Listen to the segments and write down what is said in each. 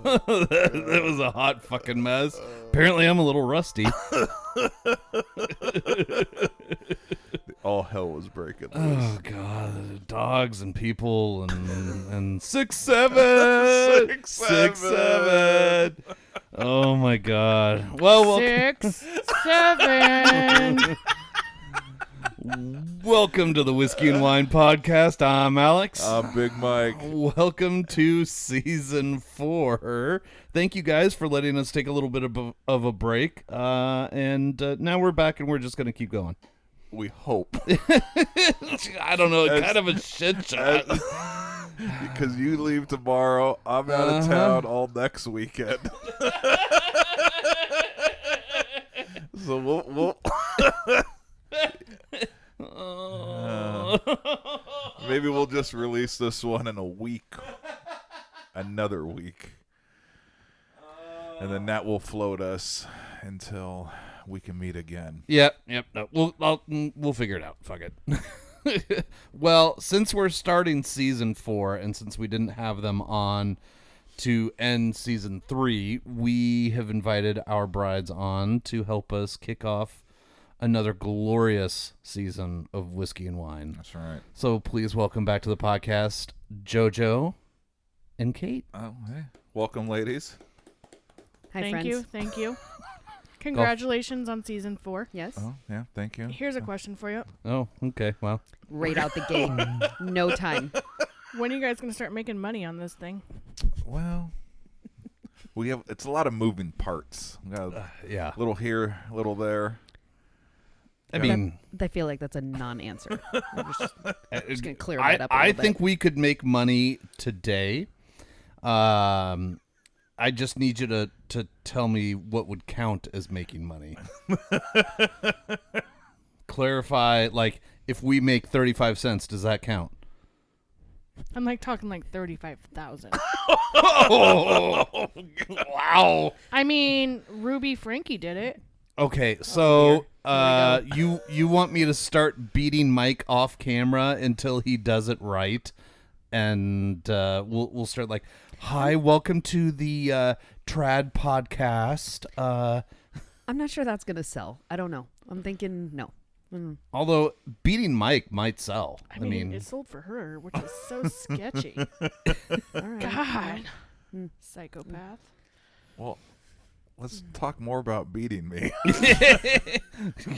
That was a hot fucking mess. Apparently, I'm a little rusty. All hell was breaking loose. Oh god, dogs and people and 6'7", 6'7". Oh my god. Well, 6, 7. welcome to the Whiskey and Wine podcast. I'm Alex. I'm Big Mike. Welcome to season 4. Thank you guys for letting us take a little bit of a break. And now we're back and we're just gonna keep going. We hope. I don't know, kind of a shit shot. Because you leave tomorrow, I'm out of town all next weekend. So we'll maybe we'll just release this one in a week, another week, and then that will float us until we can meet again. Yep. No, we'll figure it out. Fuck it. Well, since we're starting season 4, and since we didn't have them on to end season 3, we have invited our brides on to help us kick off another glorious season of Whiskey and Wine. That's right. So please welcome back to the podcast, Jojo and Kate. Oh, hey. Welcome, ladies. Hi, Thank friends. you. Thank you. Congratulations on season 4. Yes. Oh, yeah, thank you. Here's a question for you. Oh, okay. Well, Right out the gate. No time. When are you guys going to start making money on this thing? Well, it's a lot of moving parts. We got yeah. a little here, a little there. I mean, I feel like that's a non-answer. I'm just going to clear that up a I little think bit. we could make money today. I just need you to tell me what would count as making money. Clarify, like, if we make 35 cents, does that count? I'm talking 35,000. Oh, wow. I mean, Ruby Frankie did it. Okay, so Here you want me to start beating Mike off camera until he does it right, and we'll start like, hi, welcome to the Trad podcast. I'm not sure that's going to sell. I don't know. I'm thinking no. Although beating Mike might sell. I mean, it sold for her, which is so sketchy. All right. God. Psychopath. Well, let's talk more about beating me.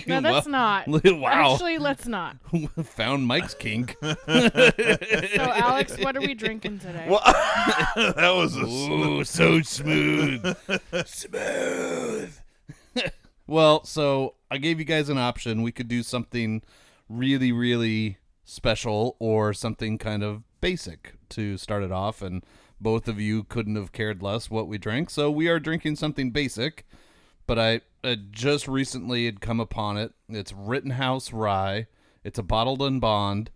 No, that's not. Wow. Actually, let's not. Found Mike's kink. So, Alex, what are we drinking today? Well, that was Ooh, so smooth. Smooth. Well, so I gave you guys an option. We could do something really, really special or something kind of basic to start it off, and both of you couldn't have cared less what we drank. So we are drinking something basic, but I just recently had come upon it. It's Rittenhouse Rye. It's a bottled and bond.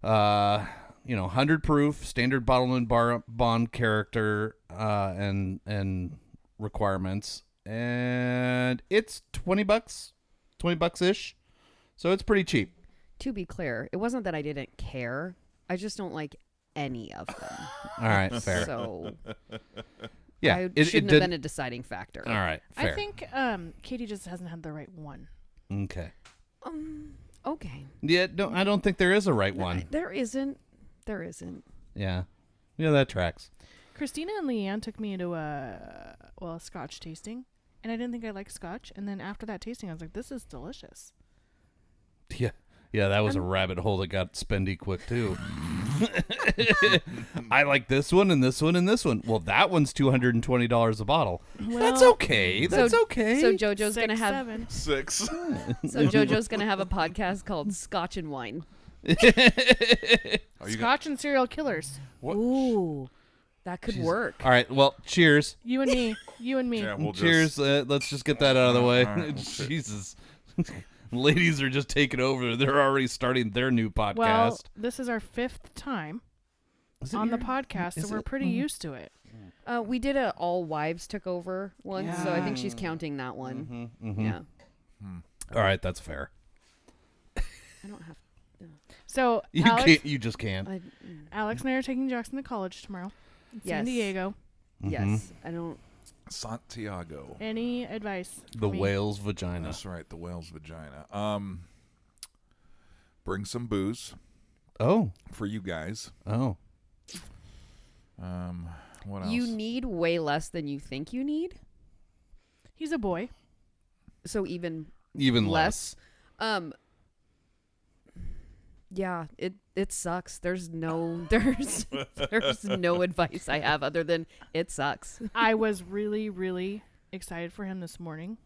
100 proof, standard bottled and bond character and requirements. And it's $20-ish. So it's pretty cheap. To be clear, it wasn't that I didn't care. I just don't like any of them. All right, fair. So Yeah, it shouldn't have been a deciding factor. All right, fair. I think Katie just hasn't had the right one. Okay. Okay. Yeah, no, I don't think there is a right one. There isn't. Yeah, that tracks. Christina and Leanne took me into a Scotch tasting, and I didn't think I liked Scotch. And then after that tasting, I was like, this is delicious. Yeah, that was a rabbit hole that got spendy quick, too. I like this one and this one and this one. Well, that one's $220 a bottle. Well, That's okay. That's okay. So JoJo's going to have 7. 6. So JoJo's going to have a podcast called Scotch and Wine. Scotch and serial killers. What? Ooh. That could work. All right, well, cheers. You and me. You and me. Yeah, we'll Cheers. Let's just get that out of the way. All right, Jesus. Ladies are just taking over. They're already starting their new podcast. Well, this is our 5th time Is it on the your- podcast, is so we're it? pretty used to it. We did a all wives took over one, so I think she's counting that one. Yeah. All right, that's fair. I don't have So You Alex, can't. You just can't. Alex and I are taking Jackson to college tomorrow in Yes. San Diego. Yes, I don't. Santiago. Any advice? The for me? whale's vagina. That's right, the whale's vagina. Bring some booze Oh. for you guys. Oh. What else? You need way less than you think you need. He's a boy. So even Less. Yeah, it sucks. There's no advice I have other than it sucks. I was really, really excited for him this morning.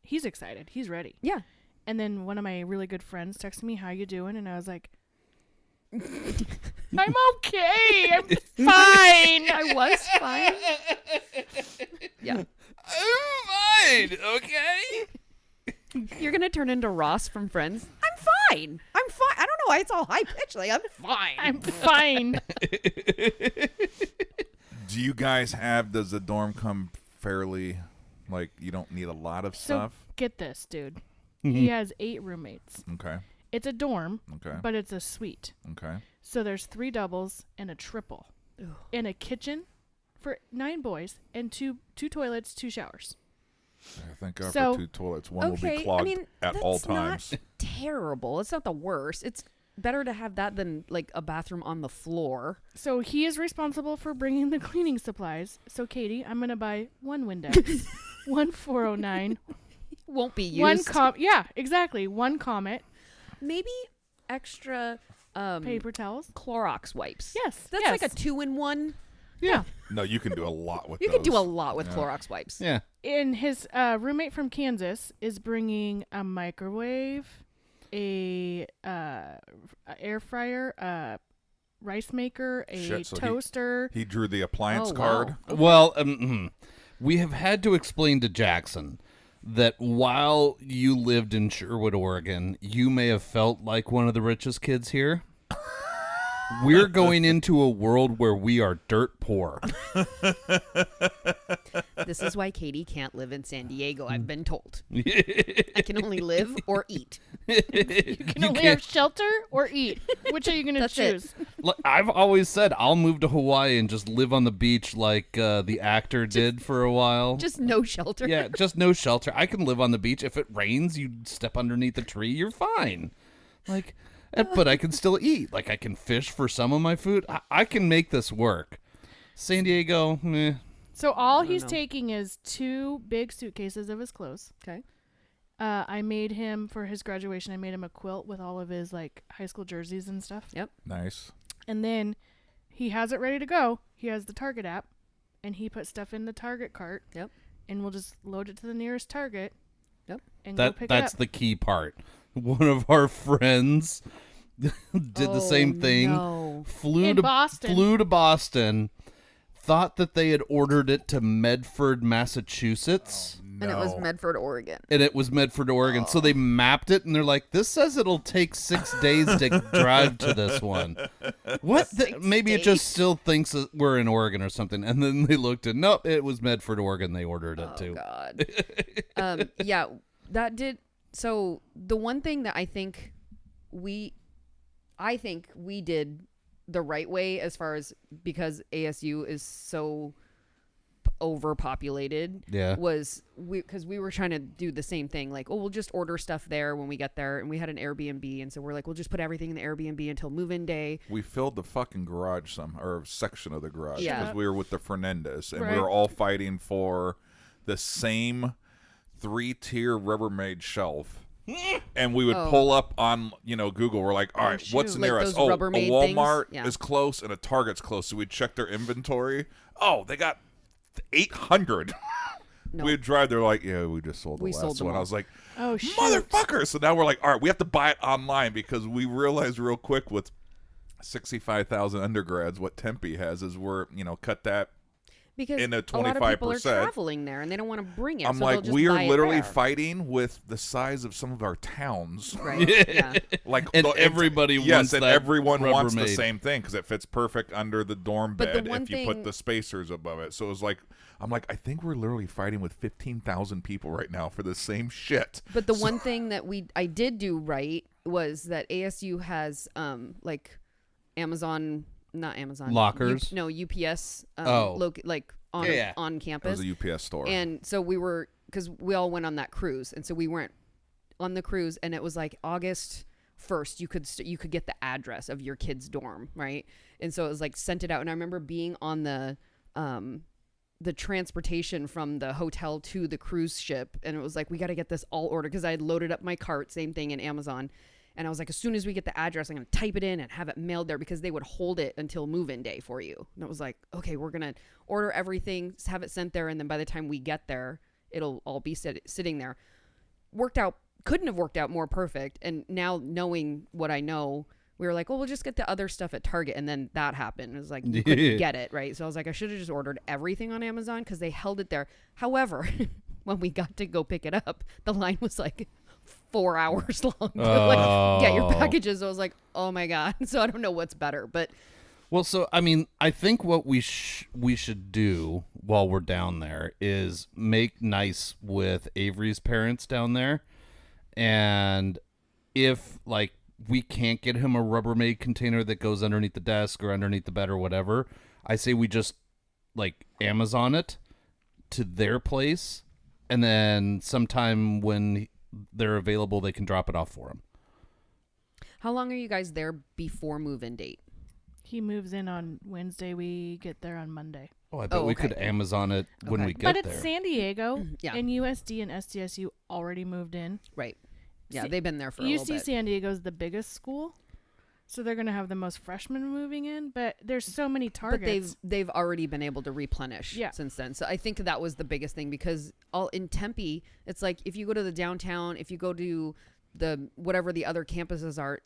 He's excited. He's ready. Yeah. And then one of my really good friends texted me, "How you doing?" And I was like, "I'm okay. I'm fine." I was fine. Yeah. I'm fine. Okay. You're gonna turn into Ross from Friends. I'm fine. I'm fine. I don't know why it's all high pitched. Like I'm fine. I'm fine. Do you guys have? Does the dorm come fairly? Like you don't need a lot of So stuff. get this, dude. He has 8 roommates. Okay. It's a dorm, Okay. but it's a suite. Okay. So there's 3 doubles and a triple, and a kitchen for 9 boys, and two toilets, 2 showers. Thank God So- for 2 toilets. One will Okay, be clogged I mean, at that's all times. Not terrible. It's not the worst. It's better to have that than like a bathroom on the floor. So he is responsible for bringing the cleaning supplies. So Katie, I'm gonna buy 1 Windex, 1 409, Won't be 1 used. yeah, exactly, 1 Comet, Maybe extra paper towels. Clorox wipes. Yes, That's yes. like a 2-in-1. Yeah. No, you can do a lot with You those. can do a lot with Yeah. Clorox wipes. Yeah. And his roommate from Kansas is bringing a microwave, a air fryer, rice maker, a Shit, so he- toaster. He drew the appliance Oh, card. wow. Well, we have had to explain to Jackson that while you lived in Sherwood, Oregon, you may have felt like one of the richest kids here. We're going into a world where we are dirt poor. This is why Katie can't live in San Diego, I've been told. I can only live or eat. You can only have shelter or eat. Which are you gonna That's it. choose? Look, I've always said I'll move to Hawaii and just live on the beach like the actor did for a while. Just no shelter. Yeah, just no shelter. I can live on the beach. If it rains, you step underneath a tree, you're fine. Like, but I can still eat. Like, I can fish for some of my food. I can make this work. San Diego, meh. So all don't he's know. taking is 2 big suitcases of his clothes. Okay. I made him for his graduation. I made him a quilt with all of his like high school jerseys and stuff. Yep. Nice. And then he has it ready to go. He has the Target app, and he put stuff in the Target cart. Yep. And we'll just load it to the nearest Target. Yep. And go pick it That's up. the key part. One of our friends did the same thing. No. In Boston. Flew to Boston. Thought that they had ordered it to Medford, Massachusetts. And it was Medford, Oregon. And it was Medford, Oregon. So they mapped it, and they're like, "This says it'll take 6 days to drive to this one." What? Maybe it just still thinks that we're in Oregon or something. And then they looked, and nope, it was Medford, Oregon. They ordered it Oh, too. God. Yeah, that did. So the one thing that I think we did the right way as far as because ASU is so overpopulated was because we were trying to do the same thing, like, oh, we'll just order stuff there when we get there, and we had an Airbnb, and so we're like, we'll just put everything in the Airbnb until move-in day. We filled the fucking garage or section of the garage Yeah. because we were with the Fernandez and we Right. were all fighting for the same 3-tier Rubbermaid shelf. And we would pull up on, Google. We're like, all right, what's shoot. Like near us? those Oh, a Rubbermaid Walmart things? Yeah. is close and a Target's close. So we'd check their inventory. Oh, they got 800. No. We'd drive. They're like, yeah, we just sold the We last sold them one. I all. was like, Oh shit. motherfucker. So now we're like, all right, we have to buy it online because we realized real quick with 65,000 undergrads, what Tempe has is we're, cut that. Because In a a lot of people are 25%. traveling there, and they don't want to bring it. I'm so like, they'll just we buy are it literally there. fighting with the size of some of our towns. Right. Yeah. Like And the- everybody yes, wants and that everyone wants the Rubbermaid. same thing because it fits perfect under the dorm But the bed one if you put thing- the spacers above it. So it was like, I'm like, I think we're literally fighting with 15,000 people right now for the same shit. But the one thing that I did do right was that ASU has like not Amazon Lockers? UPS like on on It campus. was a UPS store. And so because we all went on that cruise, and so we went on the cruise, and it was like August 1st. You could get the address of your kid's dorm, right? And so it was like sent it out, and I remember being on the transportation from the hotel to the cruise ship, and it was like, we got to get this all ordered, because I had loaded up my cart, same thing in Amazon. And I was like, as soon as we get the address, I'm going to type it in and have it mailed there, because they would hold it until move-in day for you. And it was like, okay, we're going to order everything, have it sent there, and then by the time we get there, it'll all be sitting there. Couldn't have worked out more perfect. And now, knowing what I know, we were like, well, we'll just get the other stuff at Target. And then that happened. It was like, you couldn't get it, right? So I was like, I should have just ordered everything on Amazon, because they held it there. However, when we got to go pick it up, the line was like 4 hours long to like get your packages. I was like, oh my God. So I don't know what's better, but Well, so I mean, I think what we should do while we're down there is make nice with Avery's parents down there, and if like we can't get him a Rubbermaid container that goes underneath the desk or underneath the bed or whatever, I say we just like Amazon it to their place, and then sometime when they're available, they can drop it off for him. how long are you guys there before move-in date? He moves in on Wednesday. We get there on Monday. Oh, I bet we could Amazon it when we get but there. it's San Diego, Yeah. and USD and SDSU already moved in. Right. Yeah, See, they've been there for a little UC bit. San Diego is the biggest school, so they're going to have the most freshmen moving in. But there's so many targets. But they've already been able to replenish since then. So I think that was the biggest thing, because all in Tempe, it's like if you go to the downtown, if you go to the whatever the other campuses are,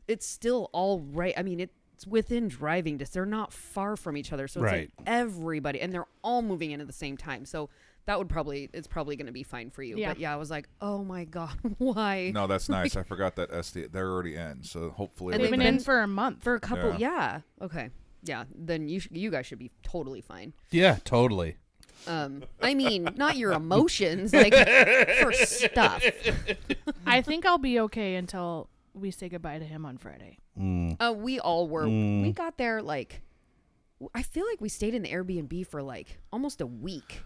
it's still all right. I mean, it's within driving distance. They're not far from each other. So it's like everybody, and they're all moving in at the same time. So it's probably going to be fine for you. Yeah. But yeah, I was like, oh my God, why? No, that's nice. I forgot that they're already in, so hopefully They've been in for a month. For a couple. Yeah. Yeah. Okay. Yeah. Then you guys should be totally fine. Yeah, totally. I mean, not your emotions, like for stuff. I think I'll be okay until we say goodbye to him on Friday. We all were. We got there like, I feel like we stayed in the Airbnb for like almost a week.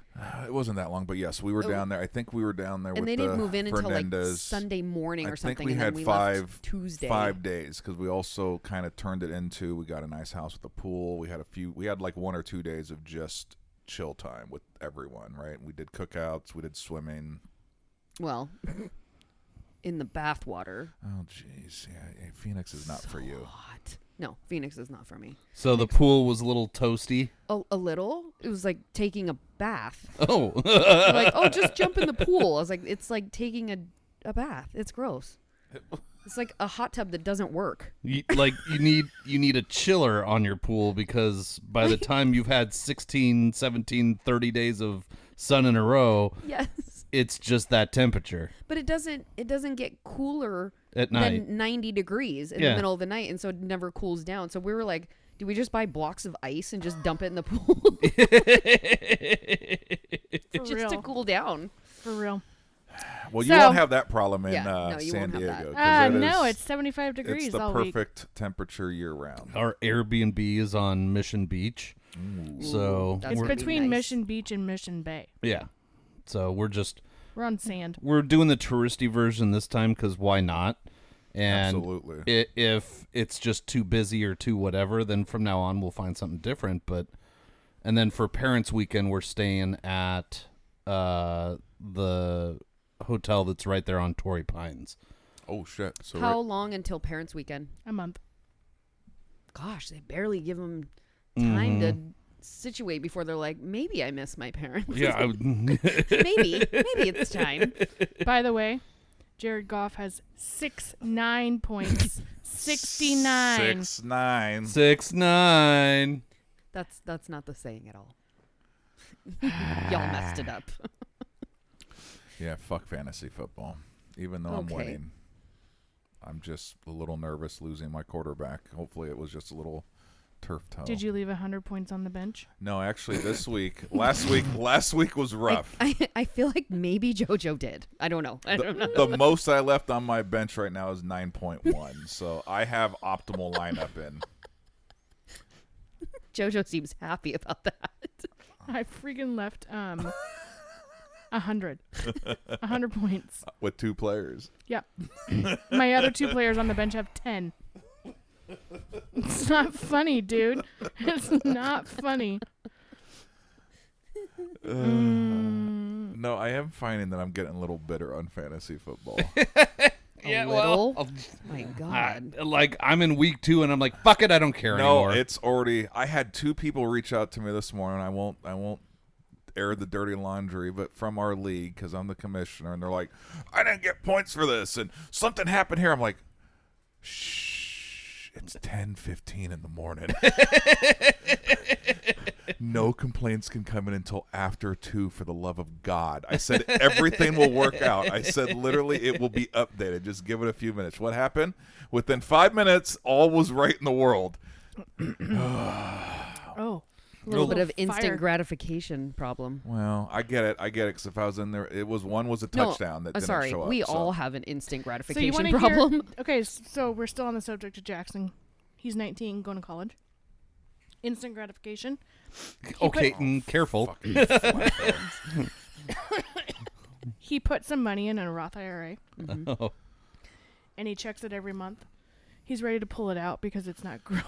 It wasn't that long, but yes, we were down there. I think we were down there with And they didn't move in until like Fernandez. Sunday morning or I something. think we and had then we five left Tuesday. 5 days, because we also kind of turned it into, we got a nice house with a pool. We had like 1 or 2 days of just chill time with everyone, right? We did cookouts, we did swimming. Well, in the bathwater. Oh, jeez. Yeah, Phoenix is not for you. Hot. No, Phoenix is not for me. So the pool was a little toasty. A little. It was like taking a bath. Oh. They're like, oh, just jump in the pool. I was like, it's like taking a bath. It's gross. It's like a hot tub that doesn't work. You need a chiller on your pool, because by the time you've had 16, 17, 30 days of sun in a row, Yes. it's just that temperature But it doesn't get cooler at night. than 90 degrees in the middle of the night, and so it never cools down. So we were like, do we just buy blocks of ice and just dump it in the pool For just real. to cool down? For real. Well, you So- won't have that problem in Yeah, no, you San won't have Diego. that. 'cause No, is- it's 75 degrees it's the all week. perfect temperature year round. Our Airbnb is on Mission Beach. So That's It's gonna be between nice. Mission Beach and Mission Bay. yeah. So we're on sand. we're doing the touristy version this time, because why not? And Absolutely. If it's just too busy or too whatever, then from now on we'll find something different. And then for Parents Weekend, we're staying at the hotel that's right there on Torrey Pines. Oh, shit. So How long until Parents' Weekend? A month. Gosh, they barely give them time to situate before they're like, maybe I miss my parents. Yeah. maybe it's time. By the way, Jared Goff has 6'9" points. 69. 6'9". 6'9". That's not the saying at all. Y'all messed it up. Yeah, fuck fantasy football. Even though I'm Okay. winning, I'm just a little nervous losing my quarterback. Hopefully it was just a little turf toe. Did you leave 100 points on the bench? No, actually, this week. Last week was rough. I feel like maybe JoJo did. I don't know. I don't know. The most I left on my bench right now is 9.1. So I have optimal lineup in. JoJo seems happy about that. I freaking left 100 points. With 2 players. Yep. My other 2 players on the bench have 10. It's not funny, dude. It's not funny. No, I am finding that I'm getting a little bitter on fantasy football. Yeah, well, my God. Like I'm in week 2 and I'm like, fuck it, I don't care anymore. No, it's already. I had 2 people reach out to me this morning. I won't air the dirty laundry, but from our league because I'm the commissioner, and they're like, I didn't get points for this, and something happened here. I'm like, shh. It's 10:15 in the morning. No complaints can come in until after 2 for the love of God. I said everything will work out. I said literally it will be updated. Just give it a few minutes. What happened? Within 5 minutes, all was right in the world. Oh. A little bit of instant fire. gratification problem. Well, I get it. Because if I was in there, one was a touchdown that didn't sorry, show up. we all have an instant So you gratification want problem. Hear, okay, so we're still on the subject of Jackson. He's 19, going to college. Instant gratification. Okay, careful. He put some money in a Roth IRA, Oh. and he checks it every month. He's ready to pull it out because it's not growing.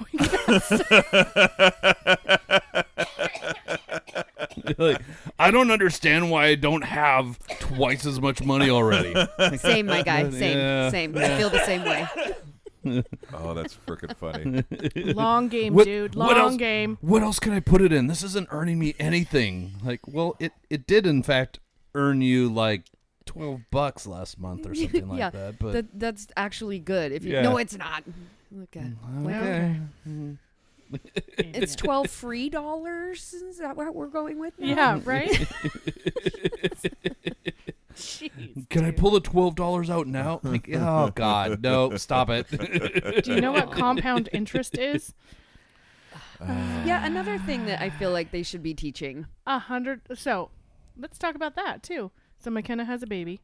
Like, I don't understand why I don't have twice as much money already. Same, my guy. Same. Yeah. Same. I feel the same way. Oh, that's freaking funny. Long game, What- dude. what Long else- game. What else can I put it in? This isn't earning me anything. Like, well, it did in fact earn you like $12 last month or something like Yeah, that. But that's actually good. If you Yeah. no, it's not. Okay. okay. It's $12 free dollars. Is that what we're going with? Now? Yeah, right? Jeez, Can I dude. pull the $12 out now? Like, oh God, no! Stop it. Do you know what compound interest is? Yeah, another thing that I feel like they should be teaching. 100. So, let's talk about that too. So McKenna has a baby.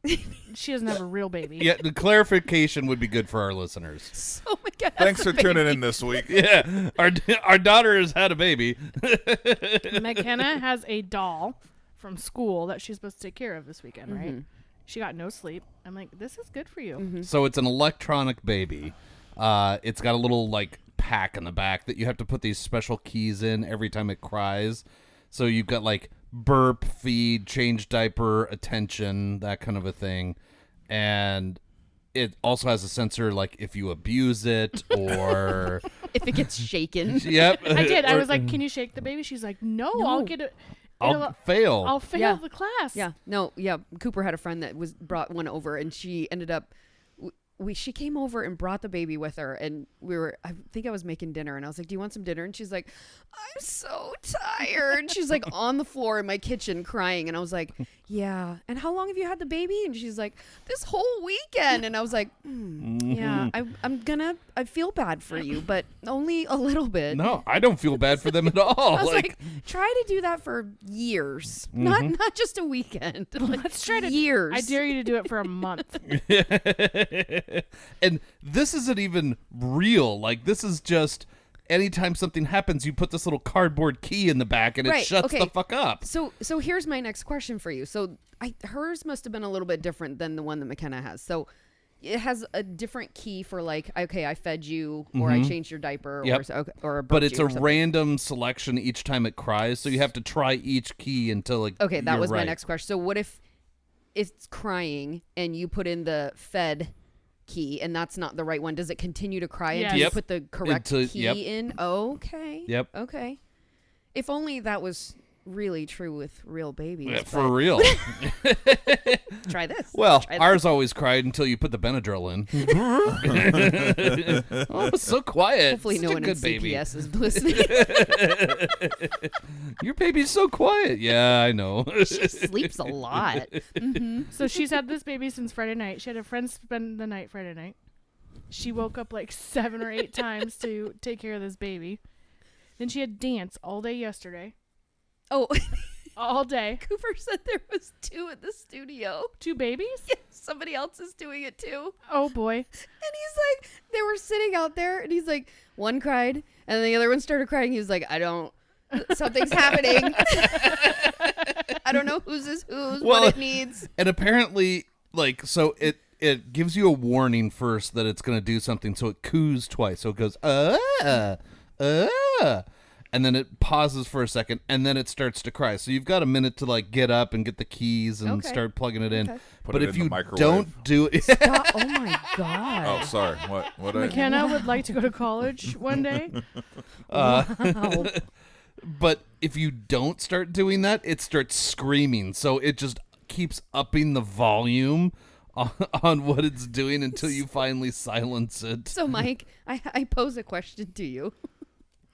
She doesn't have a real baby. Yeah, the clarification would be good for our listeners. So my God. Thanks for tuning in this week. Yeah, our daughter has had a baby. McKenna has a doll from school that she's supposed to take care of this weekend, right? She got no sleep. I'm like, this is good for you. So it's an electronic baby. It's got a little like pack in the back that you have to put these special keys in every time it cries. So you've got like burp, feed, change diaper, attention, that kind of a thing. And it also has a sensor like if you abuse it or If it gets shaken. yep. I did. I Or- was like, can you shake the baby? She's like, no. No. I'll get it. I'll fail. I'll fail Yeah. the class. Yeah, no, yeah. Cooper had a friend that brought one over, and she ended up. She came over and brought the baby with her, and I think I was making dinner, and I was like, "Do you want some dinner?" And she's like, "I'm so tired." She's like on the floor in my kitchen crying, and I was like, "Yeah." And how long have you had the baby? And she's like, "This whole weekend." And I was like, "Yeah, I feel bad for you, but only a little bit." No, I don't feel bad for them at all. I was like, try to do that for years, not just a weekend. Like, Let's try to years. I dare you to do it for a month. and this isn't even real. Like, this is just anytime something happens, you put this little cardboard key in the back and it Right, shuts okay. the fuck up. So here's my next question for you. So hers must have been a little bit different than the one that McKenna has. So it has a different key for like, okay, I fed you or I changed your diaper Yep. or But burped it's you a or something. random selection each time it cries, so you have to try each key until it. Okay, that you're was my right. next question. So what if it's crying and you put in the fed key and that's not the right one? Does it continue to cry Yes. until you Yep. put the correct Until- key yep. in? Okay. Yep. Okay. If only that was really true with real babies. Yeah, but for real. Try this. Well, Try ours always cried until you put the Benadryl in. Oh, it's so quiet. Hopefully Such no a one in good baby. CPS is listening. Your baby's so quiet. Yeah, I know. She sleeps a lot. So she's had this baby since Friday night. She had a friend spend the night Friday night. She woke up like 7 or 8 times to take care of this baby. Then she had dance all day yesterday. Oh, All day. Cooper said there was 2 in the studio. 2 babies? Somebody else is doing it too. Oh, boy. And he's like, they were sitting out there, and he's like, one cried, and then the other one started crying. He was like, something's happening. I don't know whose is whose, what it needs. And apparently, like, so it gives you a warning first that it's going to do something, so it coos twice. So it goes, and then it pauses for a second, and then it starts to cry. So you've got a minute to, like, get up and get the keys and start plugging it in. Okay. But if you don't do it... Stop. Oh, my God. Oh, sorry. What? McKenna would like to go to college one day. Wow. But if you don't start doing that, it starts screaming. So it just keeps upping the volume on what it's doing until you finally silence it. So, Mike, I pose a question to you.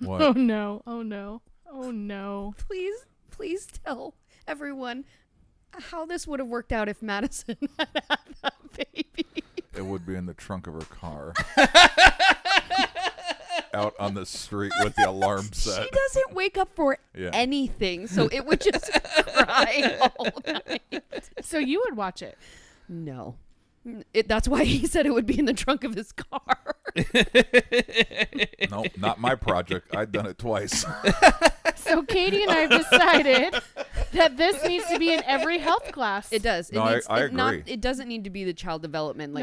What? Oh, no. Oh, no. Oh, no. Please tell everyone how this would have worked out if Madison had that baby. It would be in the trunk of her car. Out on the street with the alarm set. She doesn't wake up for anything, so it would just cry all night. So you would watch it? No. That's why he said it would be in the trunk of his car. Nope, not my project. I've done it twice. So Katie and I have decided that this needs to be in every health class. It does. No, I agree. It doesn't need to be the child development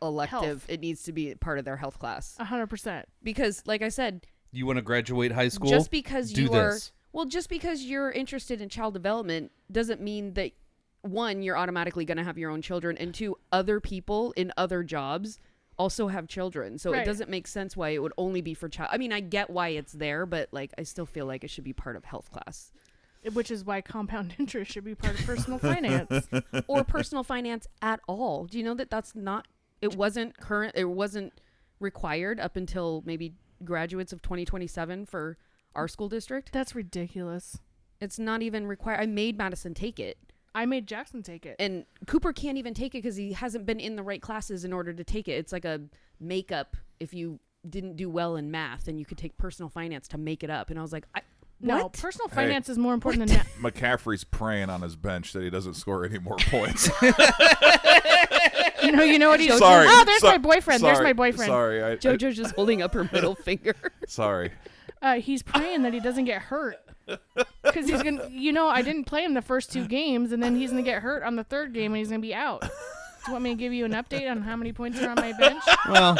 elective. Health. It needs to be part of their health class. 100%. Because, like I said, You want to graduate high school? just because do you this. just because you're interested in child development doesn't mean that, one, you're automatically going to have your own children, and two, other people in other jobs also have children. So Right. it doesn't make sense why it would only be for child. I mean, I get why it's there, but like I still feel like it should be part of health class. Which is why compound interest should be part of personal finance. Or personal finance at all. Do you know that it wasn't required up until maybe graduates of 2027 for our school district? That's ridiculous. It's not even required. I made Madison take it. I made Jackson take it. And Cooper can't even take it because he hasn't been in the right classes in order to take it. It's like a makeup if you didn't do well in math and you could take personal finance to make it up. And I was like, No, what? personal finance is more important than that. McCaffrey's praying on his bench that he doesn't score any more points. You know what he's Sorry. Oh, there's my boyfriend. There's my boyfriend. Sorry. JoJo's just holding up her middle finger. Sorry. He's praying that he doesn't get hurt. Because he's going to, I didn't play him the first 2 games, and then he's going to get hurt on the 3rd game, and he's going to be out. Do you want me to give you an update on how many points are on my bench? Well,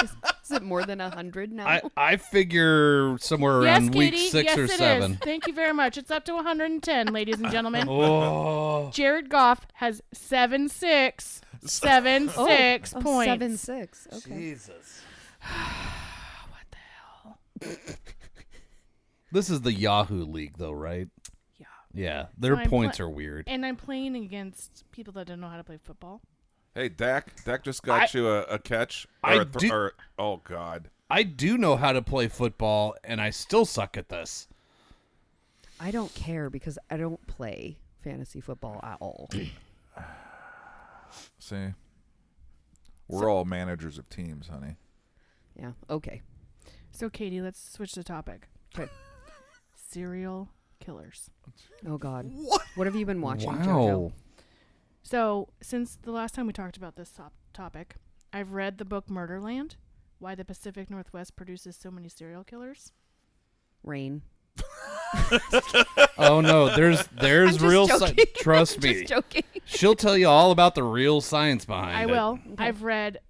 Is it more than 100 now? I figure somewhere around week Katie. 6 yes, or it 7. is. Thank you very much. It's up to 110, ladies and gentlemen. Oh. Jared Goff has 7-6 points. 7-6. Okay. Jesus. What the hell? This is the Yahoo League, though, right? Yeah. Yeah, their So I'm points are weird. And I'm playing against people that don't know how to play football. Hey, Dak just got you a catch. Oh, God. I do know how to play football, and I still suck at this. I don't care because I don't play fantasy football at all. See? We're all managers of teams, honey. Yeah. Okay. So, Katie, let's switch the topic. Okay. Serial killers. Oh, God. What have you been watching, Wow. JoJo? So, since the last time we talked about this topic, I've read the book Murderland, Why the Pacific Northwest Produces So Many Serial Killers. Rain. Oh no, there's I'm real just joking. trust me. Just joking. She'll tell you all about the real science behind I it. will. Okay. I've read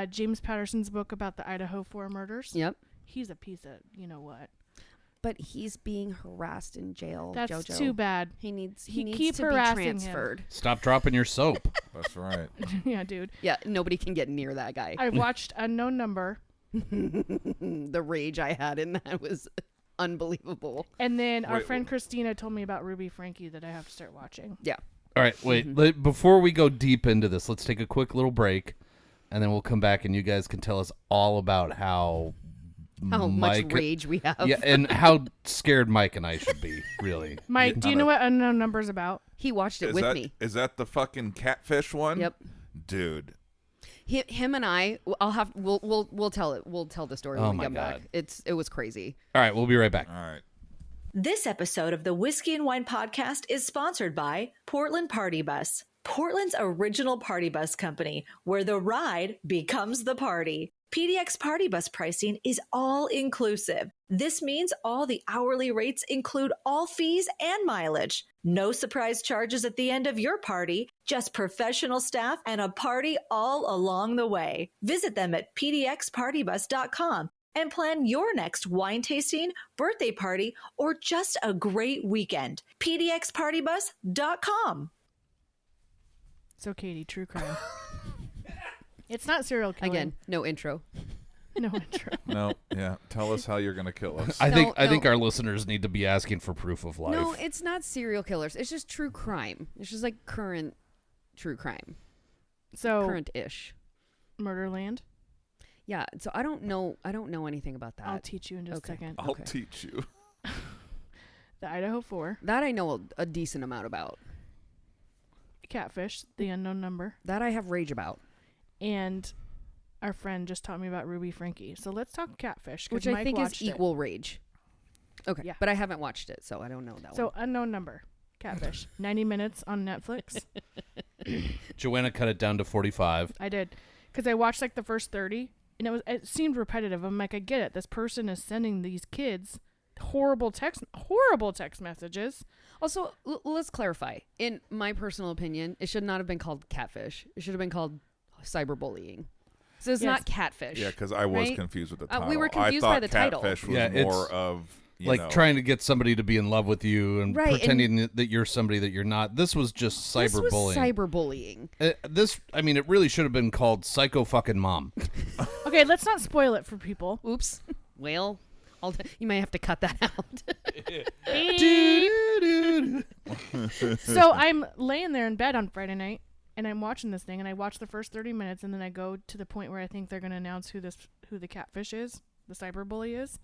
James Patterson's book about the Idaho 4 murders. Yep. He's a piece of you-know-what. But he's being harassed in jail, That's JoJo. too bad. He needs Keep to be harassing him. transferred. Stop dropping your soap. That's right. Yeah, dude. Yeah, nobody can get near that guy. I watched Unknown Number, The rage I had in that was unbelievable. and then our Wait, friend Christina told me about Ruby Frankie that I have to start watching. Yeah. All right, wait. Before we go deep into this, let's take a quick little break, and then we'll come back and you guys can tell us all about how Much rage we have. Yeah, and how scared Mike and I should be, really. Mike, do you know what Unknown Number is about? He watched it with me. Is that the fucking catfish one? Yep. Dude. Him and we'll tell it. We'll tell the story Oh when we my come God. back. It was crazy. All right, we'll be right back. All right. This episode of the Whiskey and Wine podcast is sponsored by Portland Party Bus, Portland's original party bus company, where the ride becomes the party. PDX Party Bus pricing is all inclusive. This means all the hourly rates include all fees and mileage. No surprise charges at the end of your party, just professional staff and a party all along the way. Visit them at pdxpartybus.com and plan your next wine tasting, birthday party, or just a great weekend. pdxpartybus.com. So, Katie, true crime. It's not serial killing. Again, no intro. No intro. No, yeah. Tell us how you're going to kill us. I No, think no. our listeners need to be asking for proof of life. No, it's not serial killers. It's just true crime. It's just like current true crime. So, Current-ish. Murderland. Yeah. So I don't know anything about that. I'll teach you in just Okay. a second. I'll okay. teach you. The Idaho 4. That I know a decent amount about. Catfish, the unknown number. That I have rage about. And our friend just taught me about Ruby Frankie. So let's talk Catfish. 'cause Which I Mike think is watched it. equal rage. Okay. Yeah. But I haven't watched it, so I don't know that So one. unknown number. Catfish. 90 minutes on Netflix. Joanna cut it down to 45. I did. Because I watched like the first 30 and it seemed repetitive. I'm like, I get it. This person is sending these kids horrible text messages. Also, let's clarify. In my personal opinion, it should not have been called catfish. It should have been called cyberbullying. So it's Yes. not catfish. Yeah, because I was right? confused with the title. We were confused I thought by the title. catfish was Yeah, it's more of, you Like know, trying to get somebody to be in love with you and Right, and- pretending that you're somebody that you're not. This was just This was cyberbullying. cyberbullying. It really should have been called Psycho Fucking Mom. Okay, let's not spoil it for people. Oops. Well, you might have to cut that out. So I'm laying there in bed on Friday night and I'm watching this thing and I watch the first 30 minutes and then I go to the point where I think they're going to announce who the catfish is, the cyberbully is.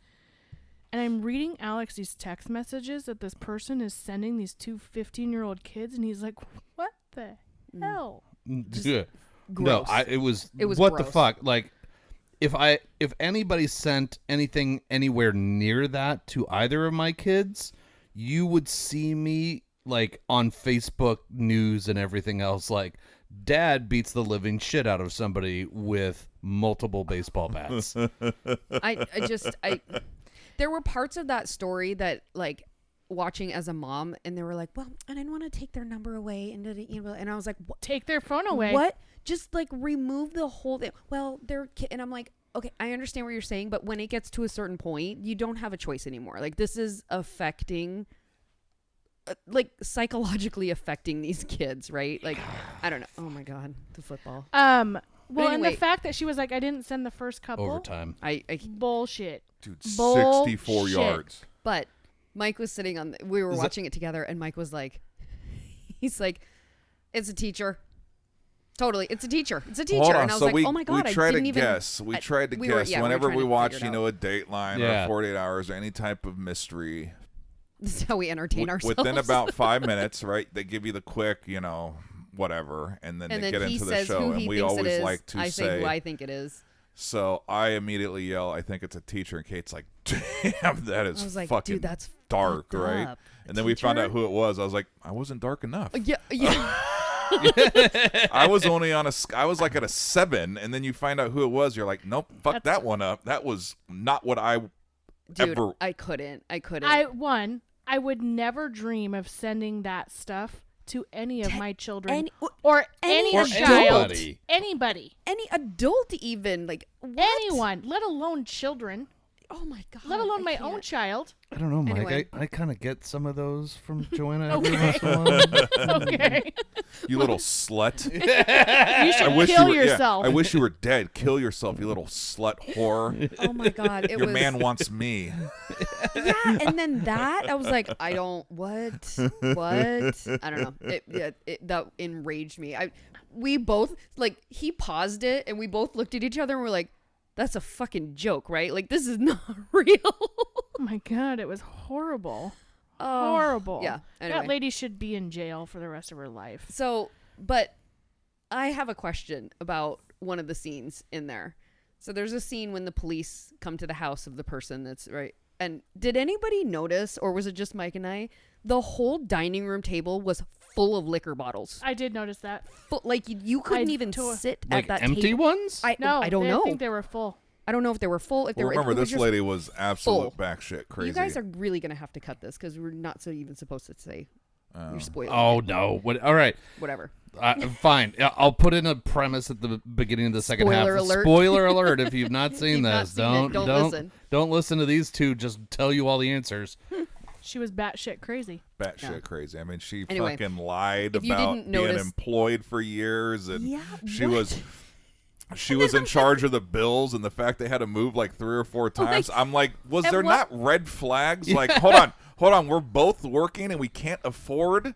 And I'm reading Alex these text messages that this person is sending these two 15-year-old kids and he's like, "What the hell?" Yeah. Gross. No, it was what the gross. fuck? Like if anybody sent anything anywhere near that to either of my kids, you would see me like on Facebook news and everything else like dad beats the living shit out of somebody with multiple baseball bats. There were parts of that story that like watching as a mom and they were like, well, I didn't want to take their number away and I was like, what? Take their phone away. What? Just like remove the whole thing. Well, and I'm like, okay, I understand what you're saying, but when it gets to a certain point, you don't have a choice anymore. Like this is affecting like psychologically affecting these kids, right? Like I don't know. Oh my god, the football. Well, and anyway. the fact that she was like, I didn't send the first couple. Overtime. I Bullshit. dude, Bullshit. 64 yards. But Mike was sitting on we were watching it together and Mike was like he's like, it's a teacher. Totally. It's a teacher. It's a teacher. Hold on. And I was So like, we, oh my God, we I try to didn't even guess. We tried to we were- guess yeah, we were whenever trying we to watch, figure it you know, a Dateline Yeah. or 48 Hours or any type of mystery. This is how we entertain ourselves. Within about 5 minutes, right? They give you the quick, you know, whatever, and then and they then get he into the says show, who and he we thinks it always is. like to I say. say who I think it is. So I immediately yell, "I think it's a teacher," and Kate's like, "Damn, that is I was like, fucking dude, that's dark, fucked right?" up. And then we found Teacher? out who it was. I was like, "I wasn't dark enough. Yeah. I was only on I was like at a 7, and then you find out who it was. You're like, nope, fuck that one up. That was not what I Dude, ever." I couldn't. I would never dream of sending that stuff to any of my children any- or any or child, anybody. anybody, Any adult even like what? anyone, let alone children, Oh my god. let alone I my can't. own child. I don't know, Mike. Anyway. I kind of get some of those from Joanna Okay. every once in a while. Okay, You little slut. you should I wish kill you were, yourself. Yeah, I wish you were dead. Kill yourself, you little slut whore. Oh my god. It Your was man wants me. Yeah, and then that I was like, I don't what I don't know. That enraged me. We both like he paused it and we both looked at each other and we're like, that's a fucking joke, right? Like this is not real. Oh my god, it was horrible. Oh, Horrible. Yeah. Anyway. That lady should be in jail for the rest of her life. So, but I have a question about one of the scenes in there. So there's a scene when the police come to the house of the person that's right. And did anybody notice, or was it just Mike and I? The whole dining room table was full of liquor bottles. I did notice that. Like you couldn't even sit like at that empty table. ones? I don't know. I think they were full. I don't know if they were full. If they Well, were, remember, if it was this just lady was absolute full. batshit crazy. You guys are really gonna have to cut this because we're not so even supposed to say. You're spoiling. Oh, it. no. All right. Whatever. Fine. I'll put in a premise at the beginning of the second half. Spoiler alert. Spoiler alert. If you've not seen You've not this, seen it, don't listen. Don't listen to these two. Just tell you all the answers. She was batshit crazy. Batshit crazy. I mean, she Anyway, fucking lied if you about didn't being notice- employed for years, and Yeah, she what? was. She was in charge of the bills, and the fact they had to move like 3 or 4 times. I'm like, was and there what- not red flags? Like, hold on, we're both working and we can't afford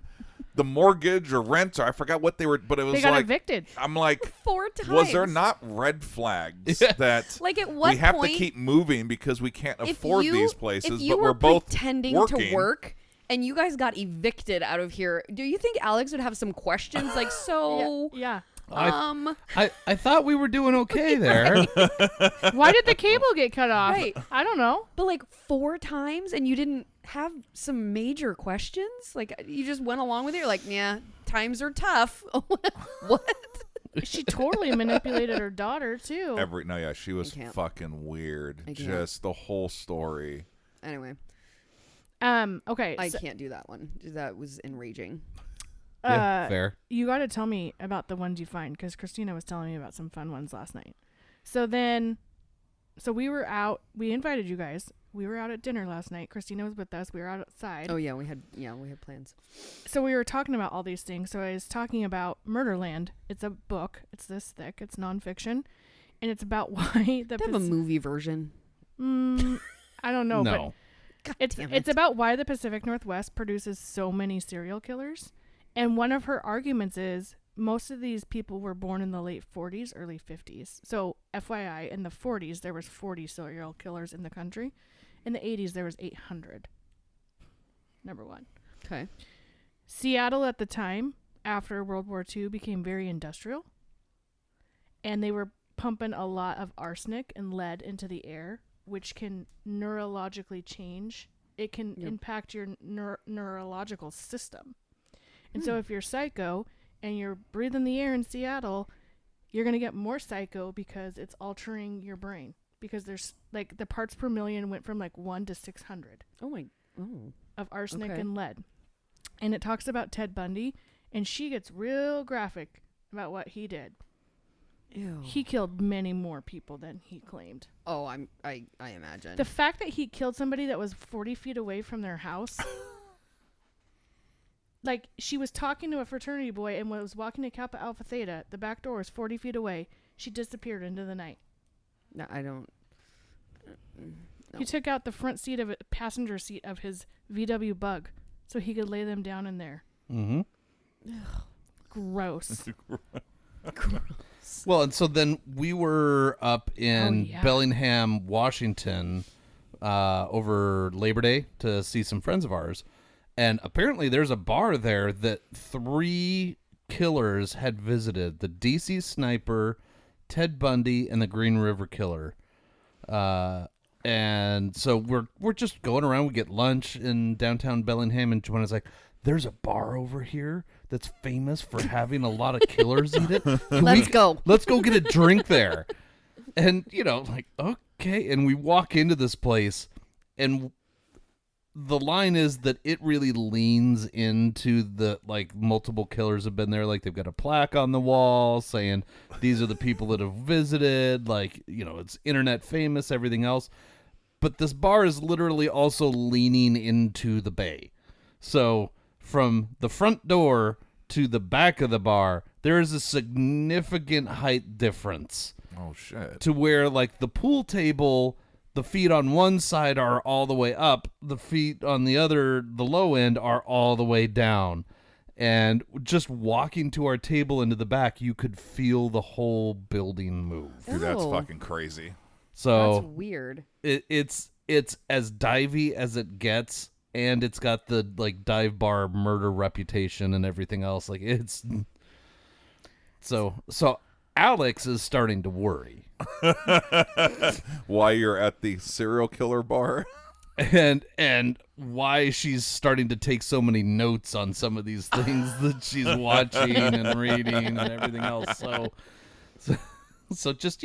the mortgage or rent, or I forgot what they were, but it was They got like evicted. I'm like, 4 times. was there not red flags that Like at what we have point? to keep moving because we can't afford these places, if you but were we're both pretending working. to work and you guys got evicted out of here, do you think Alex would have some questions like, so, Yeah. I thought we were doing okay there. Why did the cable get cut off? Right. I don't know. but like 4 times and you didn't have some major questions? Like you just went along with it? You're like, yeah, times are tough. What? She totally manipulated her daughter too. She was can't. fucking weird. I can't. Just the whole story. Anyway, Okay. I so, can't do that one. That was enraging. Yeah, fair. You got to tell me about the ones you find because Christina was telling me about some fun ones last night. So we were out. We invited you guys. We were out at dinner last night. Christina was with us. We were outside. Oh yeah, we had plans. So we were talking about all these things. So I was talking about Murderland. It's a book. It's this thick. It's nonfiction, and it's about why the They have a movie version. I don't know, No. but God damn it's it. about why the Pacific Northwest produces so many serial killers. And one of her arguments is most of these people were born in the late 40s, early 50s. So FYI, in the 40s, there was 40 serial killers in the country. In the 80s, there was 800. Number one. Okay. Seattle at the time, after World War II, became very industrial. And they were pumping a lot of arsenic and lead into the air, which can neurologically change. It can impact your neurological system. And so if you're psycho and you're breathing the air in Seattle, you're going to get more psycho because it's altering your brain. Because there's like the parts per million went from like 1 to 600 of arsenic and lead. And it talks about Ted Bundy, and she gets real graphic about what he did. Ew. He killed many more people than he claimed. Oh, I imagine. The fact that he killed somebody that was 40 feet away from their house. Like, she was talking to a fraternity boy and was walking to Kappa Alpha Theta. The back door was 40 feet away. She disappeared into the night. No, I don't. No. He took out the front seat of passenger seat of his VW Bug so he could lay them down in there. Mm-hmm. Gross. Well, and so then we were up in Oh, yeah. Bellingham, Washington, over Labor Day to see some friends of ours. And apparently there's a bar there that 3 killers had visited. The DC Sniper, Ted Bundy, and the Green River Killer. And so we're just going around. We get lunch in downtown Bellingham, and Joanna's like, there's a bar over here that's famous for having a lot of killers eat it. Let's go. Let's go get a drink there. And, like, okay. And we walk into this place, and the line is that it really leans into the, like, multiple killers have been there. Like, they've got a plaque on the wall saying these are the people that have visited. Like, it's internet famous, everything else. But this bar is literally also leaning into the bay. So from the front door to the back of the bar, there is a significant height difference. Oh, shit. To where, like, the pool table, the feet on one side are all the way up. The feet on the other, the low end, are all the way down. And just walking to our table into the back, you could feel the whole building move. Dude, that's Oh. fucking crazy. So That's weird. it's as divey as it gets, and it's got the, like, dive bar murder reputation and everything else. Like, it's so Alex is starting to worry. Why you're at the serial killer bar? And why she's starting to take so many notes on some of these things that she's watching and reading and everything else. So just,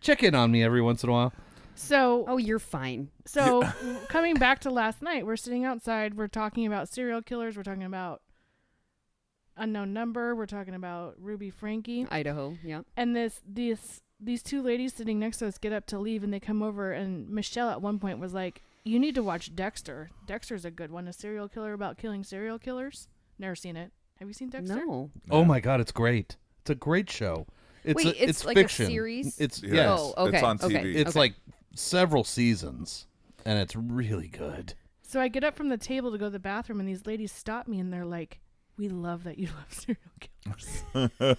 check in on me every once in a while. So, Oh, you're fine. so coming back to last night, we're sitting outside. We're talking about serial killers. We're talking about unknown number. We're talking about Ruby Frankie. Idaho, yeah. And these two ladies sitting next to us get up to leave, and they come over. And Michelle at one point was like, "You need to watch Dexter. Dexter's a good one. A serial killer about killing serial killers. Never seen it. Have you seen Dexter? No. Oh my God, it's great. It's a great show. Wait, it's like fiction. a series? It's Yes. yes. Oh, okay. It's on okay, TV. It's okay. like several seasons, and it's really good. So I get up from the table to go to the bathroom, and these ladies stop me, and they're like, "We love that you love serial killers."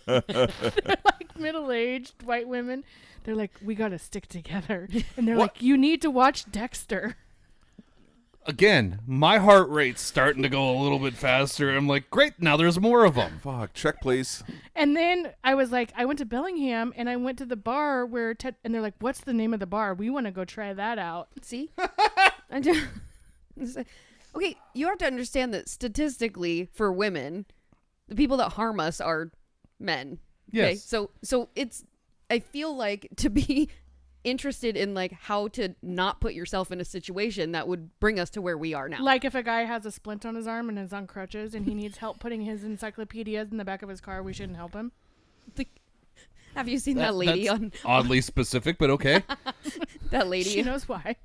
They're like middle-aged white women. They're like, "We got to stick together." And they're like, "You need to watch Dexter." Again, my heart rate's starting to go a little bit faster. I'm like, great, now there's more of them. Fuck. Check, please. And then I was like, I went to Bellingham, and I went to the bar where and they're like, "What's the name of the bar? We want to go try that out." See? Okay, you have to understand that statistically for women, the people that harm us are men. Okay? Yes. So it's, I feel like to be interested in like how to not put yourself in a situation that would bring us to where we are now. Like if a guy has a splint on his arm and is on crutches and he needs help putting his encyclopedias in the back of his car, we shouldn't help him. Have you seen that lady That's on oddly specific, but okay. that lady? She knows why.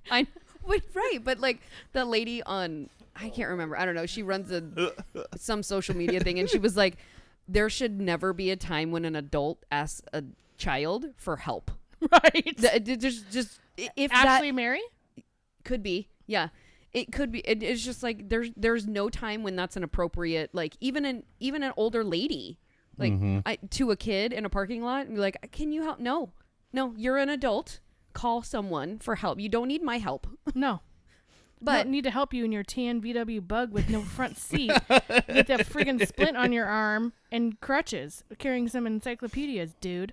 But like that lady on, I can't remember. I don't know. She runs some social media thing, and she was like, there should never be a time when an adult asks a child for help. Right. There's just if Ashley that Mary? could be, yeah, it could be. It's just like there's no time when that's an appropriate, like even an older lady, like to a kid in a parking lot and be like, "Can you help?" No, you're an adult. Call someone for help. You don't need my help. No. But Don't need to help you in your tan VW Bug with no front seat with a friggin' splint on your arm and crutches carrying some encyclopedias, dude.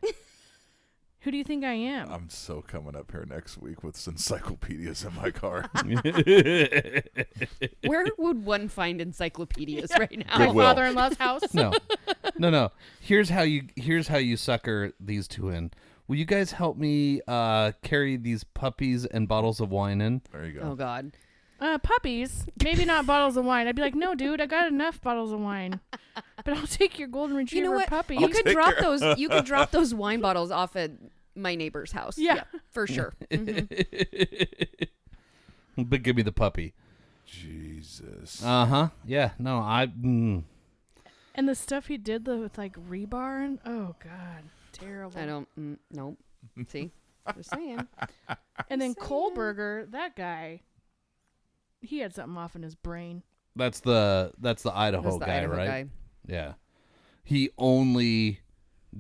Who do you think I am? I'm so coming up here next week with encyclopedias in my car. where would one find encyclopedias right now? My Goodwill. father-in-law's house? No. Here's how you sucker these two in. Will you guys help me carry these puppies and bottles of wine in? There you go. Oh God. Puppies. Maybe not bottles of wine. I'd be like, "No, dude, I got enough bottles of wine. But I'll take your golden retriever You know what? puppy." You could drop those. You could drop those wine bottles off at my neighbor's house. Yeah. For sure. But give me the puppy. Jesus. Yeah. No. And the stuff he did with like rebar and oh God, terrible. I don't. Nope. See, just saying. And then Kohlberger, that guy, he had something off in his brain. That's the Idaho That's the guy, Idaho right? guy. Yeah. He only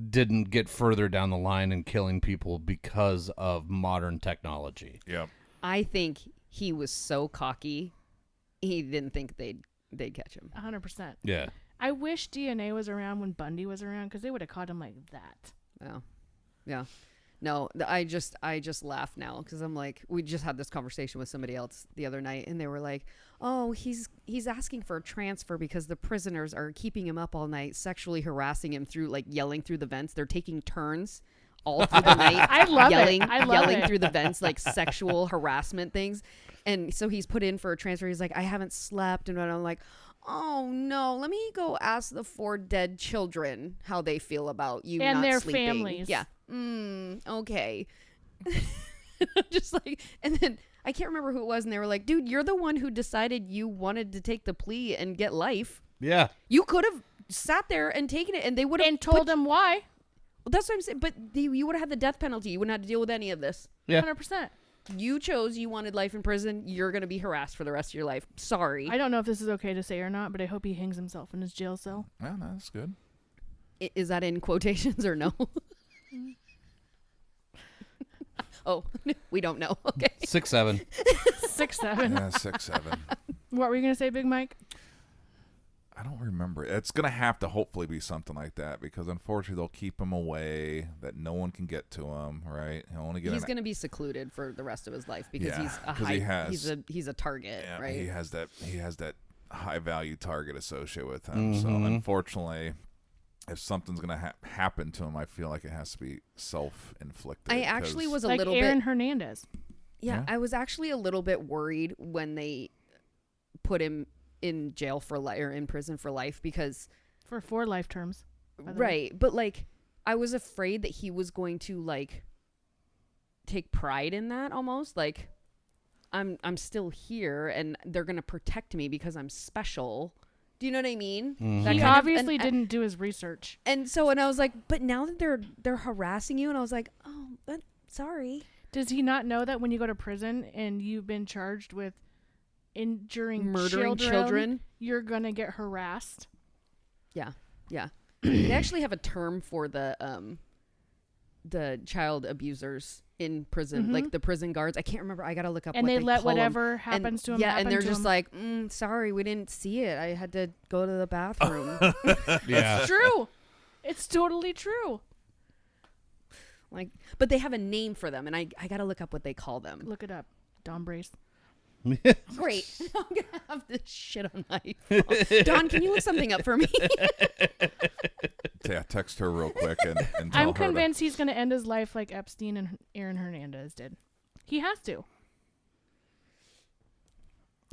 didn't get further down the line in killing people because of modern technology. Yep. I think he was so cocky, he didn't think they'd catch him. 100%. Yeah. I wish DNA was around when Bundy was around because they would have caught him like that. Yeah. No, I just laugh now because I'm like, we just had this conversation with somebody else the other night, and they were like, "Oh, he's asking for a transfer because the prisoners are keeping him up all night, sexually harassing him through like yelling through the vents. They're taking turns all through the night, I love yelling, it. I love yelling it. through the vents like sexual harassment things." And so he's put in for a transfer. He's like, "I haven't slept," and I'm like, "Oh no, let me go ask the 4 dead children how they feel about you And not their sleeping." families. Yeah. Okay. Just like, and then I can't remember who it was, and they were like, "Dude, you're the one who decided you wanted to take the plea and get life. Yeah. You could have sat there and taken it, and they would have And told him why. That's what I'm saying. But you would have had the death penalty. You wouldn't have to deal with any of this. Yeah. 100%. You chose. You wanted life in prison. You're gonna be harassed for the rest of your life. Sorry. I don't know if this is okay to say or not, but I hope he hangs himself in his jail cell. Yeah, no, that's good. Is that in quotations or no? Oh, we don't know. Okay. 6'7". 6'7". Yeah, 6'7". What were you gonna say, Big Mike? I don't remember. It's going to have to hopefully be something like that because unfortunately they'll keep him away that no one can get to him, right? He'll only get He's going to be secluded for the rest of his life because Yeah, he's a 'cause he's a target, yeah, right? He has that high value target associated with him. So unfortunately, if something's going to happen to him, I feel like it has to be self-inflicted. I actually was a like little Aaron bit Hernandez. Yeah. I was actually a little bit worried when they put him in jail for life or in prison for life because For 4 life terms. by the way. right, but like I was afraid that he was going to like take pride in that almost like I'm still here and they're going to protect me because I'm special. Do you know what I mean? That He kind of- obviously and- didn't do his research. And I was like, but now that they're harassing you, and I was like, oh, sorry. Does he not know that when you go to prison and you've been charged with Murdering children, you're going to get harassed? Yeah. They actually have a term for the child abusers in prison, like the prison guards. I can't remember. I gotta look up. And what they let call 'em. whatever happens to him Yeah, happen and they're to just him. like, sorry, we didn't see it. I had to go to the bathroom. Yeah. It's true. It's totally true. Like, but they have a name for them, and I gotta look up what they call them. Look it up. Don Brace. Great. I'm gonna have this shit on my phone. Don, can you look something up for me? Yeah, text her real quick and tell I'm her convinced he's going to end his life like Epstein and Aaron Hernandez did. He has to.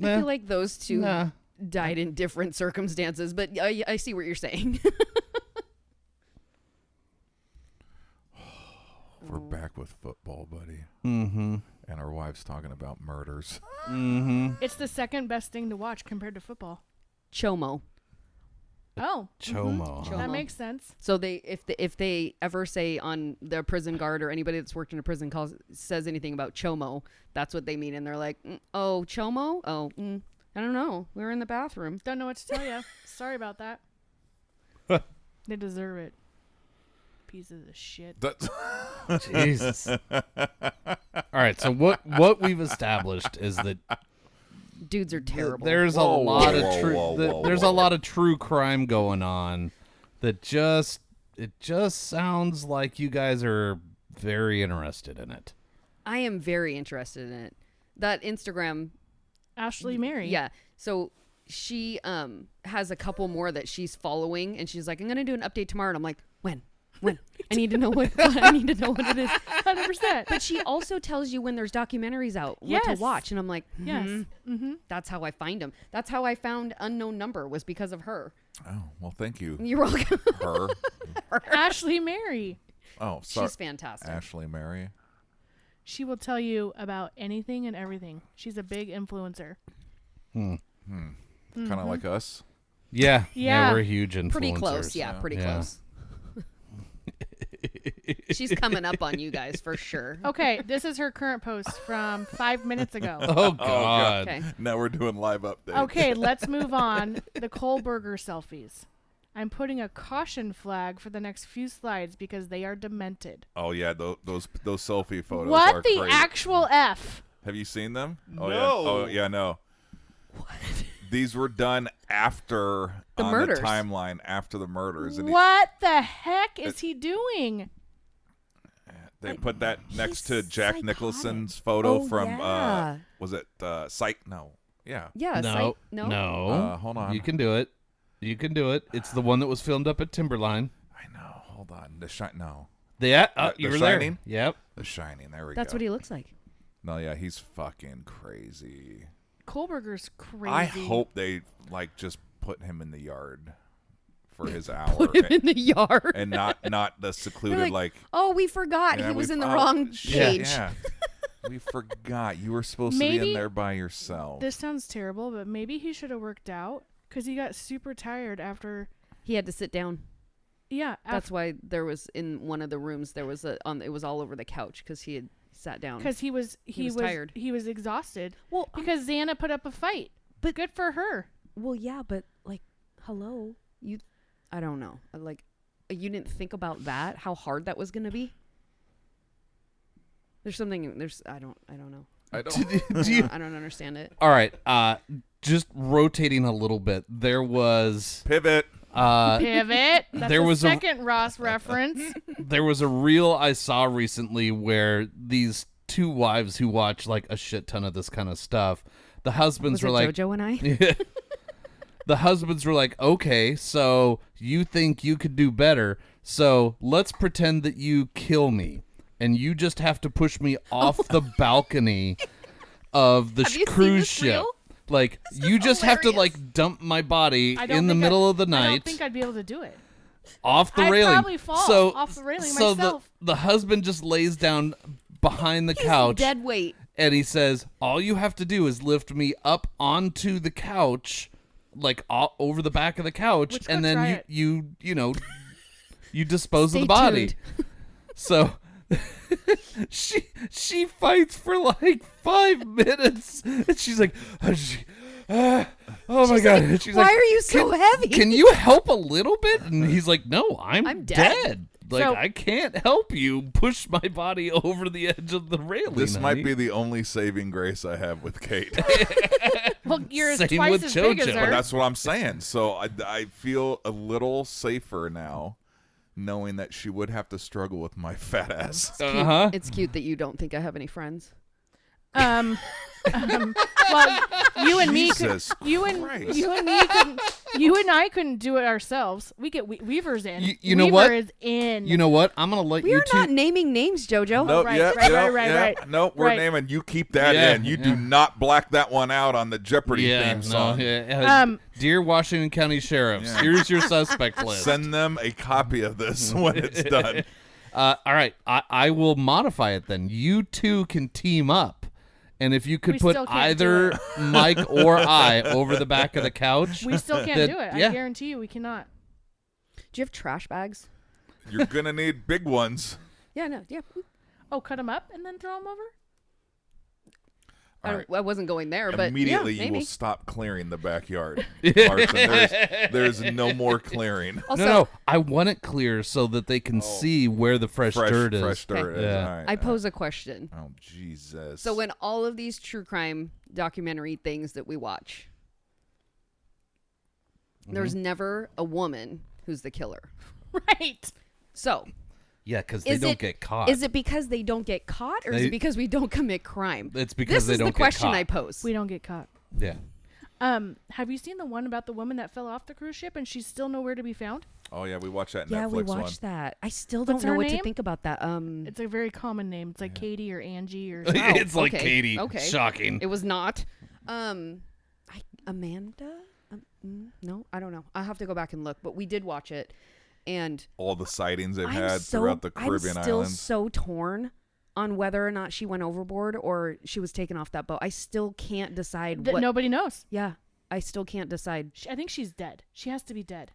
I feel like those two Nah. died in different circumstances, but I see what you're saying. We're back with football, buddy. Mm-hmm. And our wives talking about murders. Mm-hmm. It's the second best thing to watch compared to football. Chomo. Oh. Chomo. huh? That Chomo. makes sense. So if they ever say on the prison guard or anybody that's worked in a prison says anything about chomo, that's what they mean, and they're like, oh, chomo? Oh, I don't know. We were in the bathroom. Don't know what to tell you. Sorry about that. They deserve it. Pieces of shit. That's Jesus. All right. So what we've established is that Dudes are terrible. there's Whoa, a lot whoa, of true. whoa, whoa, There's whoa. a lot of true crime going on. That just sounds like you guys are very interested in it. I am very interested in it. That Instagram, Ashley Mary. yeah. So she has a couple more that she's following, and she's like, I'm gonna do an update tomorrow, and I'm like, when? I need to know what I need to know what it is. 100%. But she also tells you when there's documentaries out, what to Yes. watch, and I'm like, Yes. Mm-hmm. That's how I find them. That's how I found Unknown Number, was because of her. Oh, well, thank you, You're welcome. her. Ashley Mary. Oh, sorry. She's fantastic. Ashley Mary. She will tell you about anything and everything. She's a big influencer. Kind of like us. Yeah. Yeah. We're huge influencers. Pretty close. Yeah, Yeah. pretty Yeah. close. She's coming up on you guys for sure. Okay, this is her current post from 5 minutes ago. Oh God. Okay. Now we're doing live updates. Okay, let's move on. The Kohlberger selfies. I'm putting a caution flag for the next few slides because they are demented. Oh yeah, those selfie photos are What the crazy. actual F? Have you seen them? Oh No. yeah. Oh yeah, no. What? These were done after The on murders. the timeline after the murders, and What the heck is he doing? they put that next to he's Jack psychotic. Nicholson's photo Oh, from yeah. was it Psych? No, yeah. Yeah. No. no. No. Hold on. You can do it. You can do it. It's the one that was filmed up at Timberline. I know. Hold on. The Yeah. The You were Shining? there. Yep. Shining. There we That's go. what he looks like. No, yeah, he's fucking crazy. Kohlberger's crazy. I hope they just put him in the yard for his hour. Put him in the yard. and not the secluded They're like, oh, we forgot yeah, he was we- in the oh, wrong shit, cage. Yeah. We forgot you were supposed to be Maybe in there by yourself. This sounds terrible, but maybe he should have worked out because he got super tired after. He had to sit down. Yeah, That's why there was in one of the rooms there was it was all over the couch because he had sat down. because he was tired. He was exhausted. Well, Because Xana put up a fight. But good for her. well, yeah, but like, hello, I don't know. Like, you didn't think about that? How hard that was gonna be? I don't know. I don't. Do you, I don't understand it. all right. just rotating a little bit. There was Pivot. Pivot. That's there a was second Ross reference. there was a reel I saw recently where these two wives who watch like a shit ton of this kind of stuff, the husbands Was were it like, Jojo and I? the husbands were like, okay, so you think you could do better, so let's pretend that you kill me, and you just have to push me off the balcony of the Have you seen cruise this ship. reel? Like, you just have to like dump my body in the middle of the I don't night think I'd be able to do it. off the I'd railing. probably fall off the railing so myself. the husband just lays down behind the couch. Dead weight. And he says, all you have to do is lift me up onto the couch, like over the back of the couch, Let's and go try then it. you dispose of Stay the body. tuned. So she fights for like 5 minutes, and she's like, oh my god! And she's Why like, are you so heavy? Can you help a little bit? And he's like, no, I'm dead. dead. Like, So- I can't help you push my body over the edge of the railing. This might honey. be the only saving grace I have with Kate. Well, you're Same twice with as big as Jojo. her. But that's what I'm saying. So I feel a little safer now, knowing that she would have to struggle with my fat ass. Uh-huh. It's cute that you don't think I have any friends. Well, you and me could, Jesus you and Christ. you and I couldn't do it ourselves. We get Weaver's in. You know Weaver what? is in. You know what? I'm gonna let We you are two. not naming names, Jojo. Nope, right, yep, right, yep, right, yep. right. Nope, we're Right. naming. You keep that Yeah, in. You yeah. do not black that one out on the Jeopardy theme song. Dear Washington County Sheriffs, here's your suspect list. Send them a copy of this when it's done. All right, I will modify it then. You two can team up, and if you could We put still can't either do Mike or I over the back of the couch, we still can't then- do it. yeah. I guarantee you, we cannot. Do you have trash bags? You're gonna need big ones. Yeah, no, yeah. Oh, cut them up and then throw them over. All right. I wasn't going there, but Immediately, yeah, you maybe. will stop clearing the backyard. Larson. There's no more clearing. Also, no, I want it clear so that they can see where the fresh dirt is. Fresh dirt Okay. is. Yeah. All right. I pose a question. Oh Jesus! So when all of these true crime documentary things that we watch, there's never a woman who's the killer. Right. So Yeah, because they Is don't it- get caught. is it because they don't get caught, or is They- it because we don't commit crime? It's because this they is don't the get question caught. I pose. We don't get caught. Yeah. Have you seen the one about the woman that fell off the cruise ship and she's still nowhere to be found? Oh yeah, we watched that yeah, Netflix we one. watched that. I still don't What's know her what to name? think about that. It's a very common name. It's like Katie or Angie or It's like okay, Katie. okay. Shocking. It was not. Amanda? No, I don't know. I'll have to go back and look. But we did watch it, and All the sightings they've I'm had so, throughout the Caribbean I'm still islands. so torn on whether or not she went overboard or she was taken off that boat. I still can't decide that what. nobody knows. Yeah, I still can't decide. I think she's dead. She has to be dead.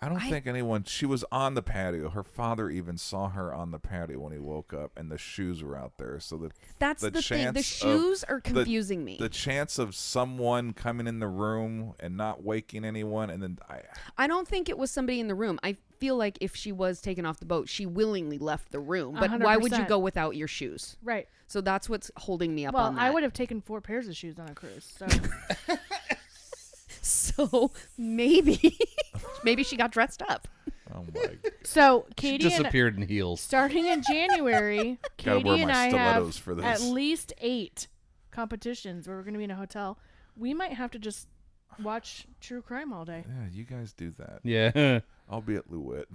I don't think anyone. She was on the patio. Her father even saw her on the patio when he woke up, and the shoes were out there. So That's the thing. The shoes are confusing me. The chance of someone coming in the room and not waking anyone, and then I don't think it was somebody in the room. I feel like if she was taken off the boat, she willingly left the room. But why would you 100%. go without your shoes? Right. So that's what's holding me up Well, on that. I would have taken 4 pairs of shoes on a cruise. So So maybe she got dressed up. oh my! So She Katie and disappeared in heels. starting in January, Gotta Katie wear and my I stilettos have for this. at least 8 competitions where we're going to be in a hotel. We might have to just watch true crime all day. Yeah, you guys do that. Yeah. I'll be at Lewitt.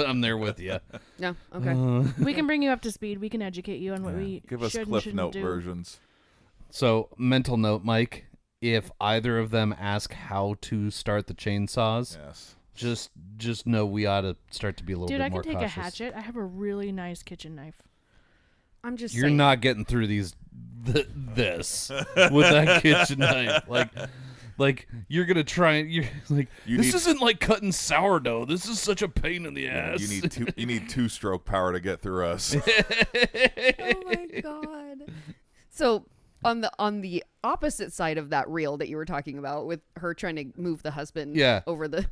I'm there with you. No, okay. We can bring you up to speed. We can educate you on what we Give us should and Cliff shouldn't Note do. versions. So, mental note, Mike, if either of them ask how to start the chainsaws, Yes. just know we ought to start to be a little Dude, bit I can more take cautious. a hatchet. I have a really nice kitchen knife. I'm just You're saying. not getting through these this with that kitchen knife. Like you're gonna try and you're like You this need- isn't like cutting sourdough. This is such a pain in the Yeah, ass. you need two-stroke power to get through us. Oh my god. So on the opposite side of that reel that you were talking about with her trying to move the husband over the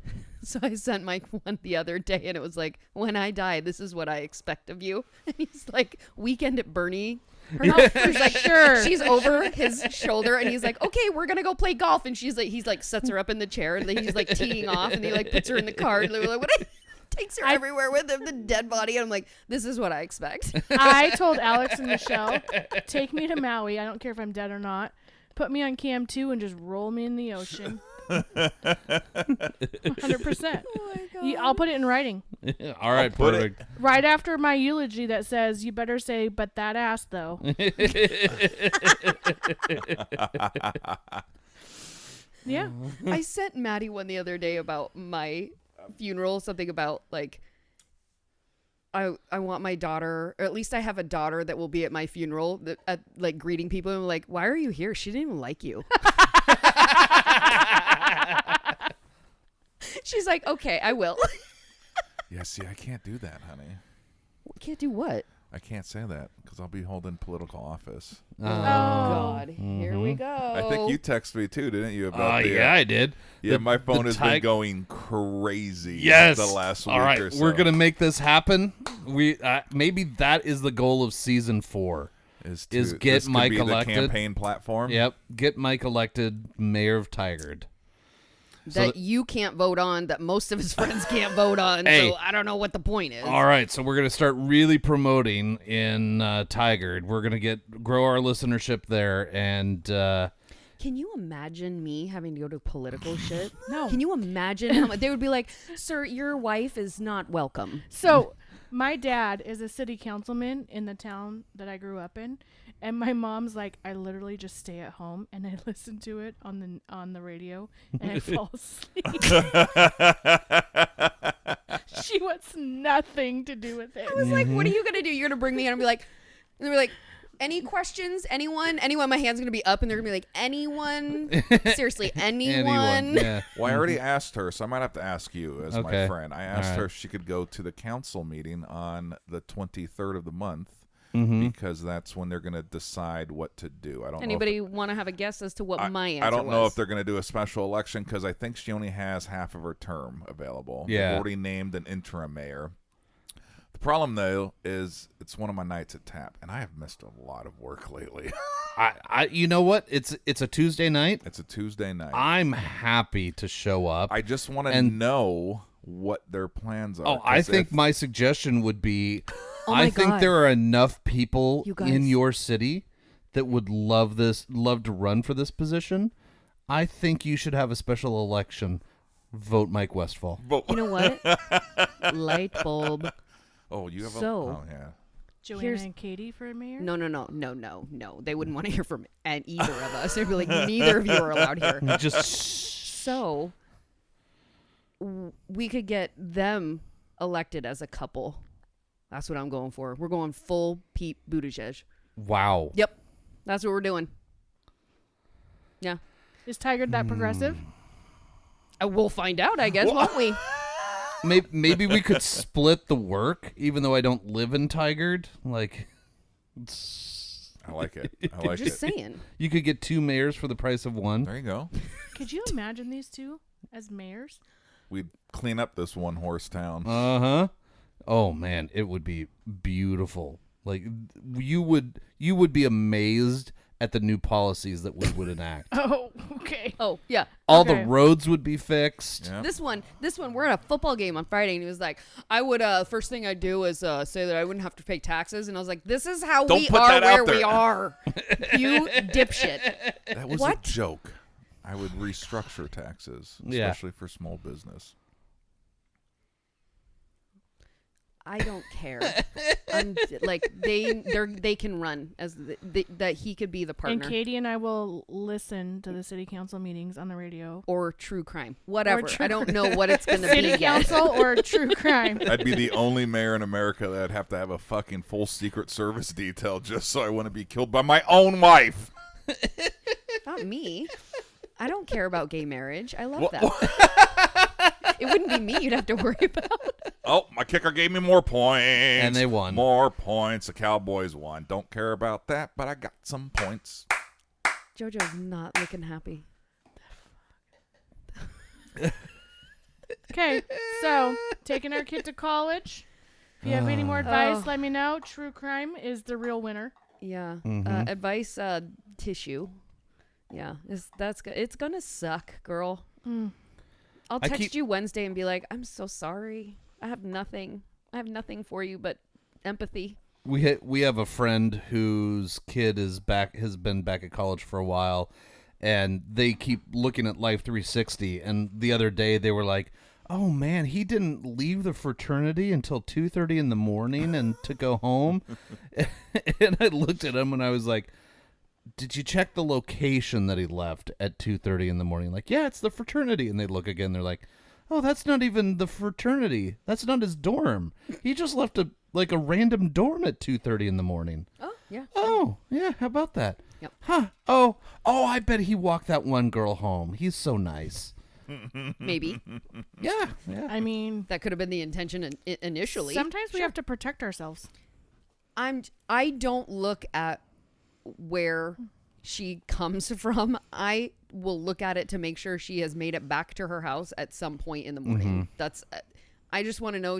so I sent Mike one the other day and it was like, when I die, this is what I expect of you. And he's like, Weekend at Bernie He's like, Sure. she's over his shoulder, and he's like, okay, we're gonna go play golf, and he's like, sets her up in the chair, and then he's like teeing off, and he like puts her in the car, and they're like, what? Takes her everywhere with him, the dead body, and I'm like, this is what I expect. I told Alex and Michelle, take me to Maui. I don't care if I'm dead or not. Put me on Cam 2 and just roll me in the ocean. 100%. Oh my God. I'll put it in writing. All right, put it- perfect. Right after my eulogy that says, you better say, but that ass, though. Yeah. I sent Maddie one the other day about my funeral, something about like I want my daughter, or at least I have a daughter that will be at my funeral that, at like greeting people, and I'm like, why are you here? She didn't even like you. She's like, okay, I will. Yeah, see, I can't do that, honey. Can't do what? I can't say that because I'll be holding political office. Oh God, here we go. I think you texted me too, didn't you? About the, yeah, I did. Yeah, my phone has been tig- going crazy. Yes. The last week All right, or so. we're gonna make this happen. We maybe that is the goal of season 4. is get this could Mike be the elected. campaign platform. Yep, get Mike elected mayor of Tigard. That you can't vote on, that most of his friends can't vote on. Hey. So I don't know what the point is. All right, so we're gonna start really promoting in Tigard. We're gonna grow our listenership there, and Can you imagine me having to go to political shit? No. Can you imagine how much they would be like, sir, your wife is not welcome. So my dad is a city councilman in the town that I grew up in, and my mom's like, I literally just stay at home and I listen to it on the radio and I fall asleep. She wants nothing to do with it. I was like, what are you going to do? You're going to bring me in and be like, any questions? Anyone? My hand's going to be up and they're going to be like, anyone? Seriously, anyone? Yeah. Well, I already asked her, so I might have to ask you as my Okay. friend. I asked All her right. if she could go to the council meeting on the 23rd of the month Mm-hmm. because that's when they're going to decide what to do. I don't know. Anybody want to have a guess as to what my answer I don't know was? if they're going to do a special election because I think she only has half of her term available. Yeah. They've already named an interim mayor. The problem, though, is it's one of my nights at TAP, and I have missed a lot of work lately. I you know what? It's a Tuesday night. It's a Tuesday night. I'm happy to show up. I just want to And- know what their plans are. Oh, I 'cause think if- my suggestion would be Oh my I think God. there are enough people You guys. in your city that would love to run for this position. I think you should have a special election. Vote Mike Westfall. You know what? Light bulb. Oh, you have So- a... Oh, yeah. Joanna Here's- and Kati for mayor? No. They wouldn't want to hear from either of us. They'd be like, neither of you are allowed here. Just So we could get them elected as a couple. That's what I'm going for. We're going full Pete Buttigieg. wow. Yep. That's what we're doing. Yeah. Is Tigard that progressive? We'll find out, I guess, won't we? Maybe we could split the work, even though I don't live in Tigard. Like, I like it. I like Just it. saying. you could get 2 mayors for the price of 1. There you go. Could you imagine these two as mayors? We'd clean up this one horse town. Uh-huh. Oh man, it would be beautiful. Like you would be amazed at the new policies that we would enact. Oh, okay. Oh, yeah. All Okay. the roads would be fixed. Yeah. This one, we're at a football game on Friday, and he was like, I would, first thing I'd do is say that I wouldn't have to pay taxes. And I was like, this is how Don't we put are that out where we there. are. You dipshit. That was What? a joke. I would restructure taxes, Yeah. especially for small business. I don't care. I'm like they can run as that he could be the partner. And Katie and I will listen to the city council meetings on the radio. Or true crime, whatever. true I don't know what it's gonna be City yet. council or true crime. I'd be the only mayor in America that'd have to have a fucking full Secret Service detail just so I wouldn't be killed by my own wife. Not me. I don't care about gay marriage. I love What- that. It wouldn't be me you'd have to worry about. Oh, my kicker gave me more points. And they won. More points. The Cowboys won. Don't care about that, but I got some points. JoJo's not looking happy. Okay, so taking our kid to college. If you have any more advice, let me know. True crime is the real winner. Yeah. Mhm. Advice, tissue. Yeah. It's going to suck, girl. I'll text you Wednesday and be like, I'm so sorry. I have nothing for you but empathy. We have a friend whose kid has been back at college for a while, and they keep looking at Life 360. And the other day they were like, "Oh man, he didn't leave the fraternity until 2:30 in the morning and to go home." And I looked at him and I was like, "Did you check the location that he left at 2:30 in the morning?" Like, "Yeah, it's the fraternity." And they look again. They're like, "Oh, that's not even the fraternity. That's not his dorm. He just left a random dorm at 2:30 in the morning." Oh, yeah. Oh, yeah. How about that? Yep. Huh. Oh, I bet he walked that one girl home. He's so nice. Maybe. Yeah. I mean, That could have been the intention initially. sometimes we have to protect ourselves. I don't look at where she comes from. I will look at it to make sure she has made it back to her house at some point in the morning. That's I just want to know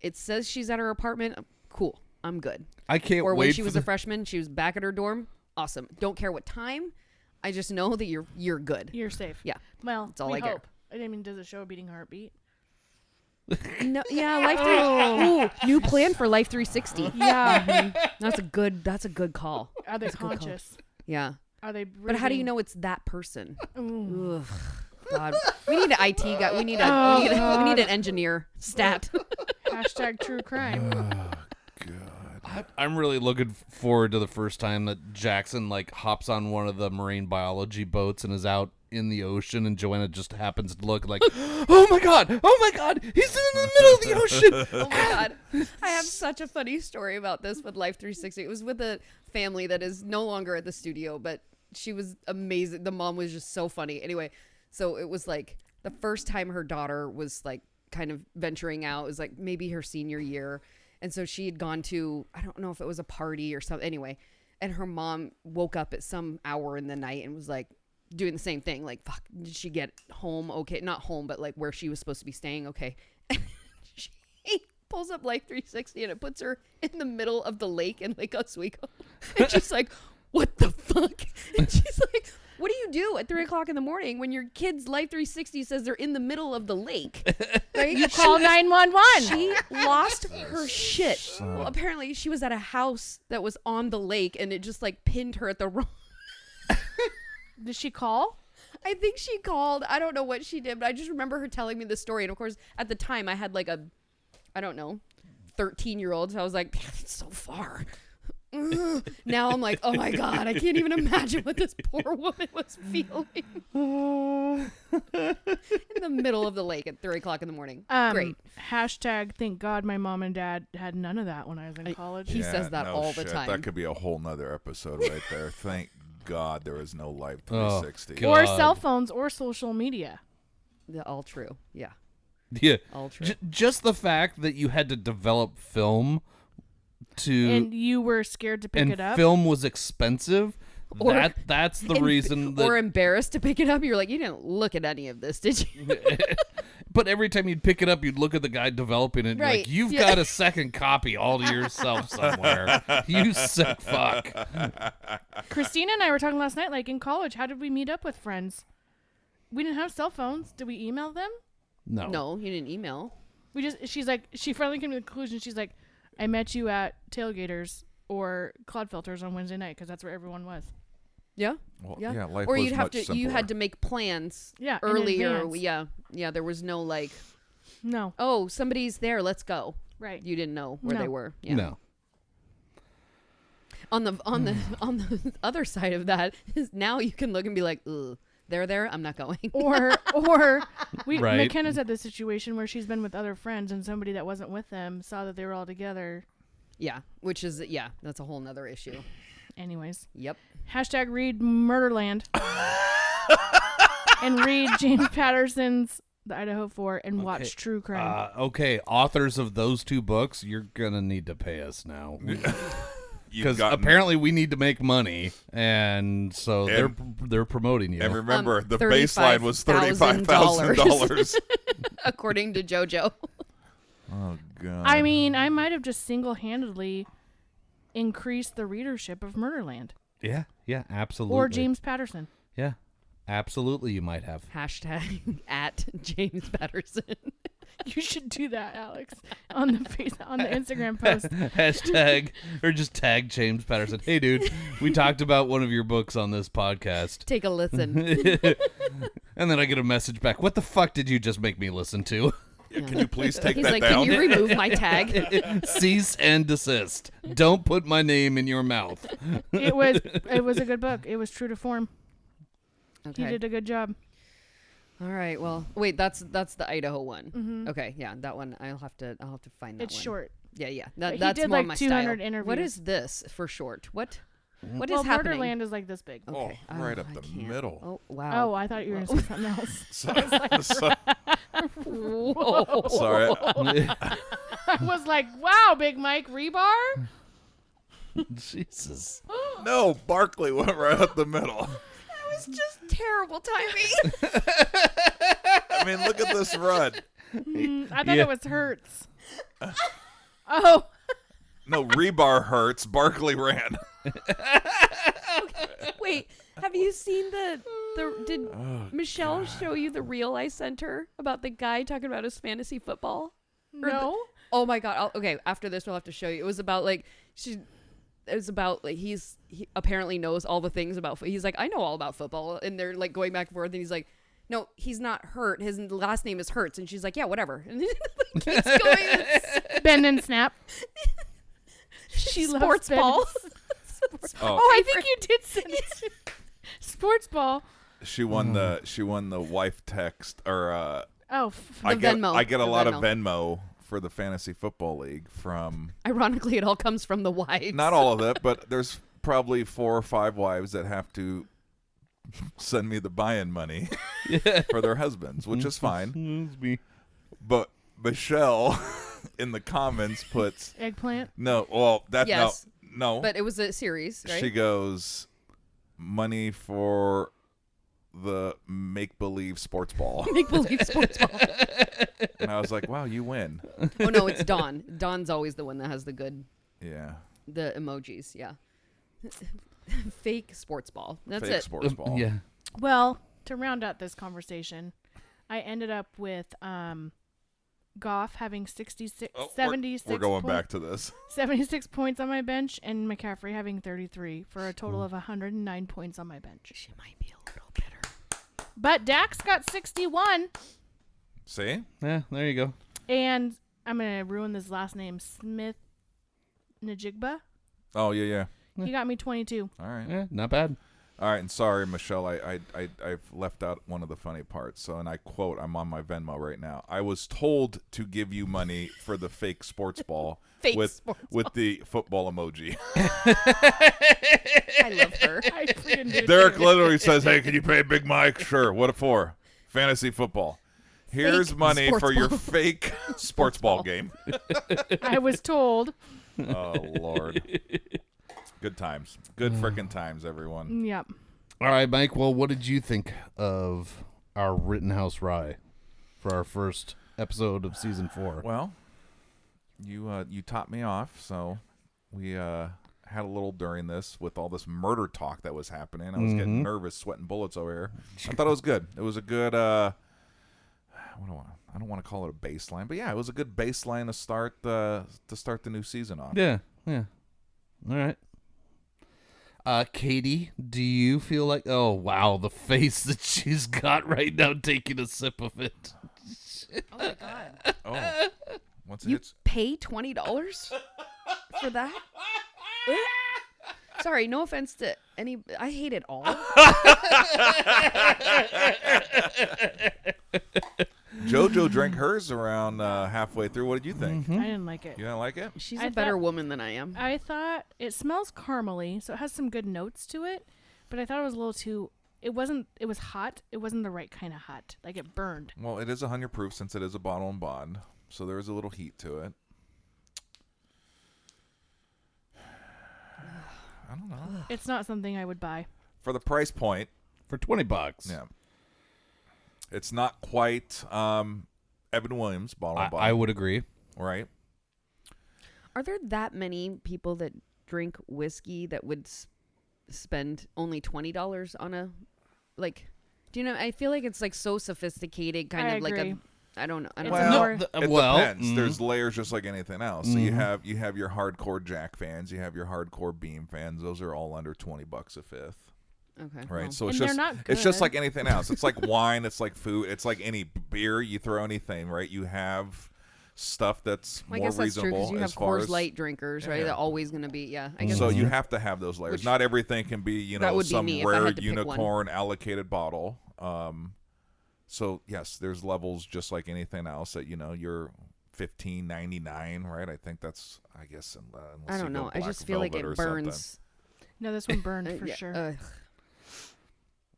it says she's at her apartment. Cool. I'm good. I can't Or wait when she was a freshman, she was back at her dorm. Awesome. Don't care what time. I just know that you're good. You're safe. Yeah. Well, That's all we I care. hope. I mean, does it show a beating heartbeat? No, yeah, Life 3. Ooh, new plan for Life 360. Yeah. That's a good call. Are they That's a good call. conscious? Yeah. Are they? But how do you breathing? know it's that person? Ooh. Ugh, God, we need an IT guy. We need an engineer. Stat. Hashtag true crime. God. I'm really looking forward to the first time that Jackson hops on one of the marine biology boats and is out in the ocean, and Joanna just happens to look like, oh my god, he's in the middle of the ocean. Oh my God. I have such a funny story about this with Life 360. It was with a family that is no longer at the studio, but she was amazing. The mom was just so funny. Anyway, so it was like the first time her daughter was kind of venturing out. It was maybe her senior year. And so she had gone to, I don't know if it was a party or something. Anyway, and her mom woke up at some hour in the night and was doing the same thing. Fuck, did she get home? Okay. Not home, but where she was supposed to be staying. Okay. She pulls up Life 360 and it puts her in the middle of the lake in Lake Oswego. And she's like, what the fuck? And she's like, what do you do at 3:00 in the morning when your kid's Life 360 says they're in the middle of the lake? Right? You call 911. She lost her shit. Well, apparently she was at a house that was on the lake and it just pinned her at the wrong. Did she call? I think she called. I don't know what she did, but I just remember her telling me the story. And of course, at the time I had I don't know, 13-year-old. So I was like, it's so far. Now I'm like, oh my God, I can't even imagine what this poor woman was feeling. In the middle of the lake at 3:00 in the morning. Great. Hashtag thank God my mom and dad had none of that when I was in college. He says that all the time. That could be a whole nother episode right there. Thank God there was no Life 360. God. Or cell phones or social media. All true. Yeah. Yeah. All true. Just the fact that you had to develop film And you were scared to pick it up. Film was expensive. Or- That's the reason that. Or embarrassed to pick it up. You're like, you didn't look at any of this, did you? But every time you'd pick it up, you'd look at the guy developing it. And Right. You've got a second copy all to yourself somewhere. You sick fuck. Christina and I were talking last night, in college, how did we meet up with friends? We didn't have cell phones. Did we email them? No. No, you didn't email. She finally came to the conclusion. She's like, I met you at Tailgaters or Cloud Filters on Wednesday night because that's where everyone was. Yeah. Well, Yeah. life Or was you'd have much to you simpler. had to make plans Yeah, in earlier. advance. Yeah, there was no No. oh, somebody's there, let's go. Right. You didn't know where No. they were. Yeah. No. On the other side of that is now you can look and be like, ugh, they're there, I'm not going. Or Right. McKenna's had this situation where she's been with other friends and somebody that wasn't with them saw that they were all together. Yeah, which is that's a whole nother issue. Anyways. Yep. Hashtag read Murderland. And read James Patterson's The Idaho 4 and watch True Crime. Okay, authors of those two books, you're gonna need to pay us now because apparently we need to make money, and so they're promoting you. And remember, the baseline was $35,000. According to JoJo. Oh God. I mean, I might have just single-handedly increase the readership of Murderland Yeah, absolutely. or James Patterson. Yeah, absolutely. You might have. Hashtag at James Patterson. You should do that, Alex, on the Instagram post. Hashtag or just tag James Patterson. Hey, dude, we talked about one of your books on this podcast. Take a listen. And then I get a message back. What the fuck did you just make me listen to? Can you please take He's that like, down? can you remove my tag? Cease and desist. Don't put my name in your mouth. It was a good book. It was true to form. He Okay. did a good job. All right. Well, wait. That's the Idaho one. Mhm. Okay. Yeah, that one. I'll have to find that It's one. short. Yeah. But he That's did more like my 200 style. interviews. What is this for short? What is Well, happening? Murderland is like this big. Okay. Oh, right up I the can't. middle. Oh wow. Oh, I thought you were going to say something else. Whoa. Sorry. I was like, wow, Big Mike, rebar? Jesus. No, Barkley went right up the middle. That was just terrible timing. I mean, look at this run. I thought Yeah. it was Hertz. Oh, No, rebar hurts. Barkley ran. Wait, have you seen did Oh, Michelle show you the reel I sent her about the guy talking about his fantasy football? no. Oh my god. Okay, after this we'll have to show you. It was about like he apparently knows all the things about he's like, I know all about football, and they're like going back and forth, and he's like, no, he's not Hurt. His last name is Hurts, and she's like, yeah, whatever. And then it keeps going. Bend and snap. She loves Sports bend ball. Oh, Oh, I think you did send it. Sports ball. she won the wife text or Oh, I get Venmo. I get a The lot of Venmo. Venmo for the fantasy football league from Ironically, it all comes from the wives. not all of it, but there's probably 4 or 5 wives that have to send me the buy-in money for their husbands, which is fine. It's me. But Michelle in the comments puts eggplant. no. Well, that Yes. no. But it was a series, right? She goes money for the make-believe sports ball. Make believe sports ball. And I was like, wow, you win. Oh no, it's Dawn. Dawn's always the one that has the Yeah. emojis. Yeah. Fake sports ball. That's Fake it. sports ball. Yeah. Well, to round out this conversation, I ended up with Goff having 76, Oh, 76 we're going point- back to this. 76 points on my bench, and McCaffrey having 33 for a total of 109 points on my bench. She might be a little bitter. But Dax got 61, See? Yeah, there you go. and I'm going to ruin this last name, Smith Najigba. Oh, yeah. He got me 22. All right. Yeah, not bad. All right, and sorry, Michelle, I've left out one of the funny parts. So, and I quote, I'm on my Venmo right now. I was told to give you money for the fake sports ball Fake with sports with the football emoji. I love her. I freaking did. Derek literally says, "Hey, can you pay Big Mike? Sure. What for? Fantasy football. Here's Fake money sports for your ball. fake sports ball game." I was told. Oh Lord. Good times. Good frickin' times, everyone. Yep. All right, Mike. Well, what did you think of our Rittenhouse Rye for our first episode of season 4? Well, you topped me off, so we had a little during this with all this murder talk that was happening. I was getting nervous, sweating bullets over here. I thought it was good. It was a good I don't want to call it a baseline, but yeah, it was a good baseline to start the new season off. Yeah. All right. Katie, do you feel like? Oh wow, the face that she's got right now, taking a sip of it. Oh my god. Oh, once it You hits, pay $20 for that? Sorry, no offense to any. I hate it all. JoJo drank hers around halfway through. What did you think? I didn't like it. You didn't like it? She's I a better thought- woman than I am. I thought it smells caramely, so it has some good notes to it, but I thought it was a little too. It was hot. It wasn't the right kind of hot. Like it burned. Well, it is 100 proof since it is a bottle and bond, so there is a little heat to it. I don't know. It's not something I would buy. For the price point, For $20. yeah, it's not quite Evan Williams bottle and bond. I would agree. right. Are there that many people that drink whiskey that would spend only $20 on a, like, do you know, I feel like it's like so sophisticated, kind I of like agree. a, I don't know. I don't It's know. a Well, more- it depends. There's layers just like anything else. So you have your hardcore Jack fans, you have your hardcore Beam fans. Those are all under $20 a fifth. Okay. Right. well, So it's And they're just not it's just good. like anything else. It's like wine, it's like food, it's like any beer, you throw anything, right? You have stuff that's I more guess that's true reasonable because you have as far Coors as Light drinkers, right? Yeah. They're always going to be, yeah. I guess so that's you true. have to have those layers. Which- Not everything can be, That would be some me if I rare had to pick one. unicorn allocated bottle. So yes, there's levels just like anything else that you're $15.99, right? I think that's, I guess, unless I don't you go know. I Black just feel like Velvet it or something. burns. No, this one burned for Yeah, sure.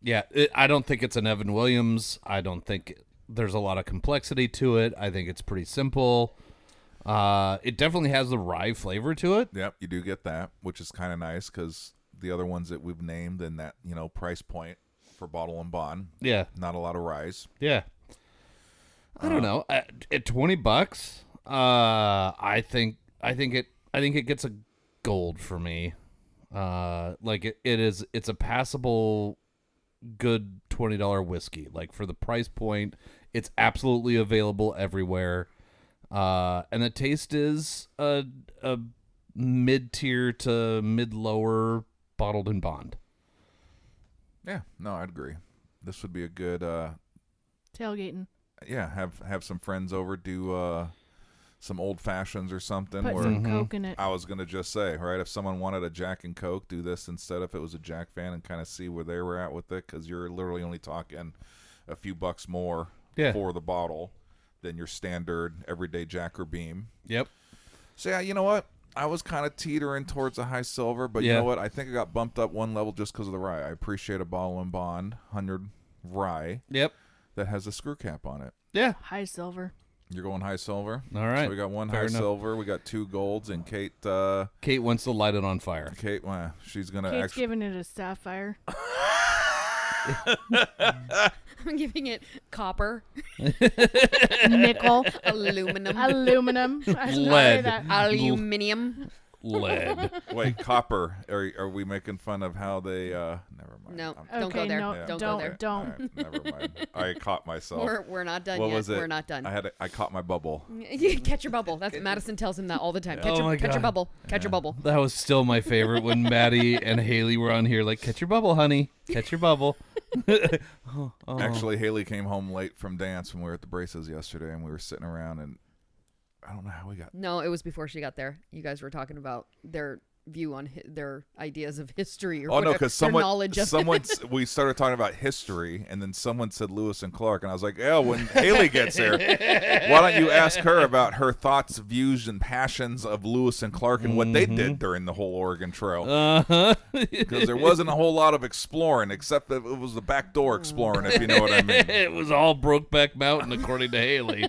Yeah, I don't think it's an Evan Williams. I don't think there's a lot of complexity to it. I think it's pretty simple. It definitely has the rye flavor to it. Yep, you do get that, which is kind of nice because the other ones that we've named in that price point for bottle and bond, Yeah, not a lot of rise. yeah. I don't know. At $20, I think it gets a gold for me. It's a passable, good $20 whiskey. Like for the price point, it's absolutely available everywhere. And the taste is a mid-tier to mid-lower bottled in bond. Yeah, no, I'd agree. This would be a good Tailgating. have some friends over, do some old fashions or something. Put where some Coke in it. I was gonna just say, right, if someone wanted a Jack and Coke, do this instead if it was a Jack fan and kind of see where they were at with it, because you're literally only talking a few bucks more for the bottle than your standard everyday Jack or Beam. Yep. So yeah, you know what? I was kind of teetering towards a high silver, but you know what? I think I got bumped up one level just because of the rye. I appreciate a bottle and bond 100 rye. Yep. That has a screw cap on it. Yeah. High silver. You're going high silver? All right. So we got one Fair high enough. silver. We got 2 golds, and Kate, Kate wants to light it on fire. well, she's going to Kate's actually... giving it a sapphire. I'm giving it copper, Nickel. aluminum, Aluminum. I should not say Lead. that. aluminium. Lead. Wait, copper. Are we making fun of how they... never mind. No, I'm- don't go Okay, there. no, Yeah. Don't go there. don't. All right, never mind. I caught myself. We're not done What yet. was it? We're not done. I caught my bubble. Catch your bubble. That's Madison tells him that all the time. Catch, Oh my catch your God. bubble. Catch your bubble. That was still my favorite when Maddie and Haley were on here. Like, catch your bubble, honey. Catch your bubble. Oh. Actually, Haley came home late from dance when we were at the Braces yesterday, and we were sitting around, and I don't know how we got... No, it was before she got there. You guys were talking about their view on their ideas of history or Oh no, whatever, because their knowledge of we started talking about history, and then someone said Lewis and Clark, and I was like, "Oh, when Haley gets here, why don't you ask her about her thoughts, views, and passions of Lewis and Clark and what they did during the whole Oregon Trail?" Uh-huh. Because there wasn't a whole lot of exploring, except that it was the back door exploring, if you know what I mean. It was all Brokeback Mountain, according to Haley.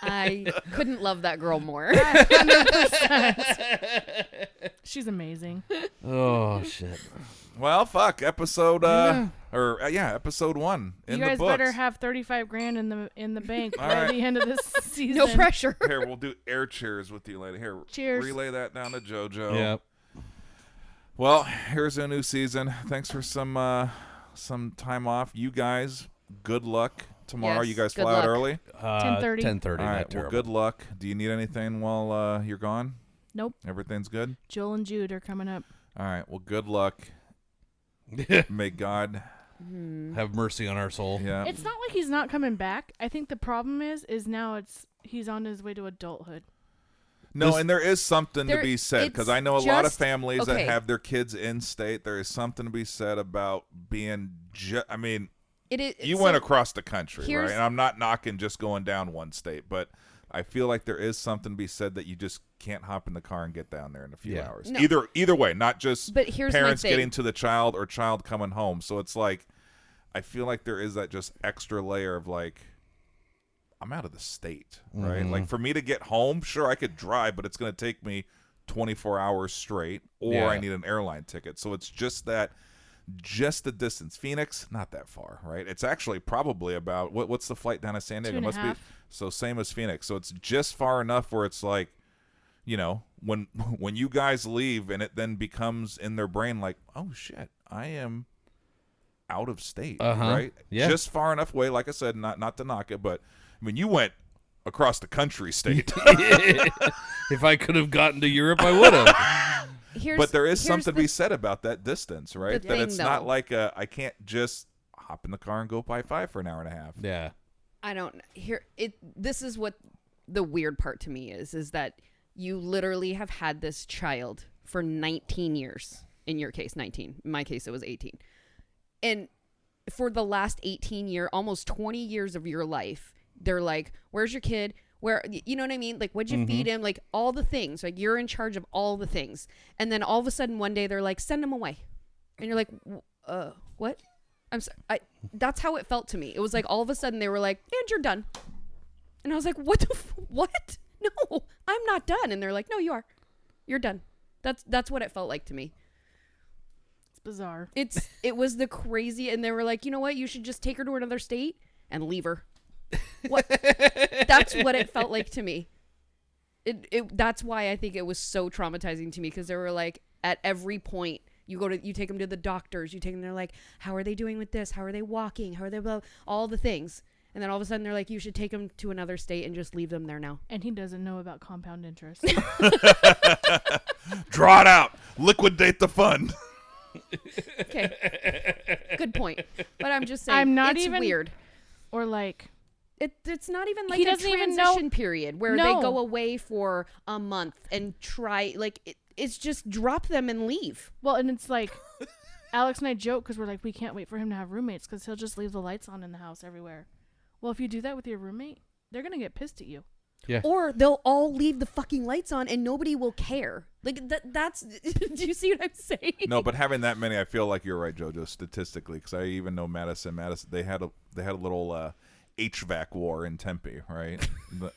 I couldn't love that girl more. 100%. She's amazing. Oh, shit. Well, fuck, episode episode 1 in You guys the books. better have $35,000 in the bank All by right. the end of this season. No pressure. Here, we'll do air cheers with you later. Here, Cheers. relay that down to JoJo. Yep. Well, here's a new season. Thanks for some time off. You guys, good luck tomorrow. Yes, you guys good fly out luck. early? 10:30. 10:30. All Not right, well, terrible. good luck. Do you need anything while you're gone? Nope. Everything's good? Joel and Jude are coming up. All right, well, good luck. May God, Have mercy on our soul. yeah. It's not like he's not coming back. I think the problem is now he's on his way to adulthood. No, This- and there is something to There- be said, because it's I know a lot of just- families that okay. have their kids in state. There is something to be said about being, I mean, It is. you so went across the country, right? here's- And I'm not knocking just going down one state, but I feel like there is something to be said that you just can't hop in the car and get down there in a few Yeah. hours. No. Either way, not just But here's my parents thing. getting to the child or child coming home. So it's like, I feel like there is that just extra layer of like, I'm out of the state, right? Mm-hmm. Like for me to get home, sure, I could drive, but it's going to take me 24 hours straight, or Yeah. I need an airline ticket. So it's just the distance. Phoenix, not that far, right? It's actually probably about what's the flight down to San Diego? 2.5. So same as Phoenix. So it's just far enough where it's like when you guys leave and it then becomes in their brain like, oh shit, I am out of state, right? Yeah. Just far enough away, like I said, not to knock it, but I mean, you went across the country state. If I could have gotten to Europe, I would have. But there is something to be said about that distance, right? That it's not like I can't just hop in the car and go by 5 for an hour and a half. Yeah. I don't hear it. This is what the weird part to me is that you literally have had this child for 19 years. In your case, 19. In my case, it was 18. And for the last 18 almost 20 years of your life, they're like, where's your kid? Where, you know what I mean? Like, what'd you feed him? Like, all the things. Like, you're in charge of all the things. And then all of a sudden, one day, they're like, send him away. And you're like, what? I'm sorry. That's how it felt to me. It was like, all of a sudden, they were like, and you're done. And I was like, what? No, I'm not done. And they're like, no, you are. You're done. That's what it felt like to me. It's bizarre. It was the crazy. And they were like, you know what? You should just take her to another state and leave her. What? That's what it felt like to me. That's why I think it was so traumatizing to me, because they were like, at every point you take them to the doctors, you take them, they're like, how are they doing with this? How are they walking? How are they blah, all the things. And then all of a sudden they're like, you should take them to another state and just leave them there now. And he doesn't know about compound interest. Draw it out. Liquidate the fund. Okay. Good point. But I'm just saying, it's weird. Or like, it's not even like he a doesn't even transition know, period where they go away for a month and try, like, it's just drop them and leave. Well, and it's like, Alex and I joke because we're like, we can't wait for him to have roommates because he'll just leave the lights on in the house everywhere. Well, if you do that with your roommate, they're going to get pissed at you. Yeah. Or they'll all leave the fucking lights on and nobody will care. Like, that's, do you see what I'm saying? No, but having that many, I feel like you're right, Jojo, statistically, because I even know Madison, they had a little HVAC war in Tempe, right?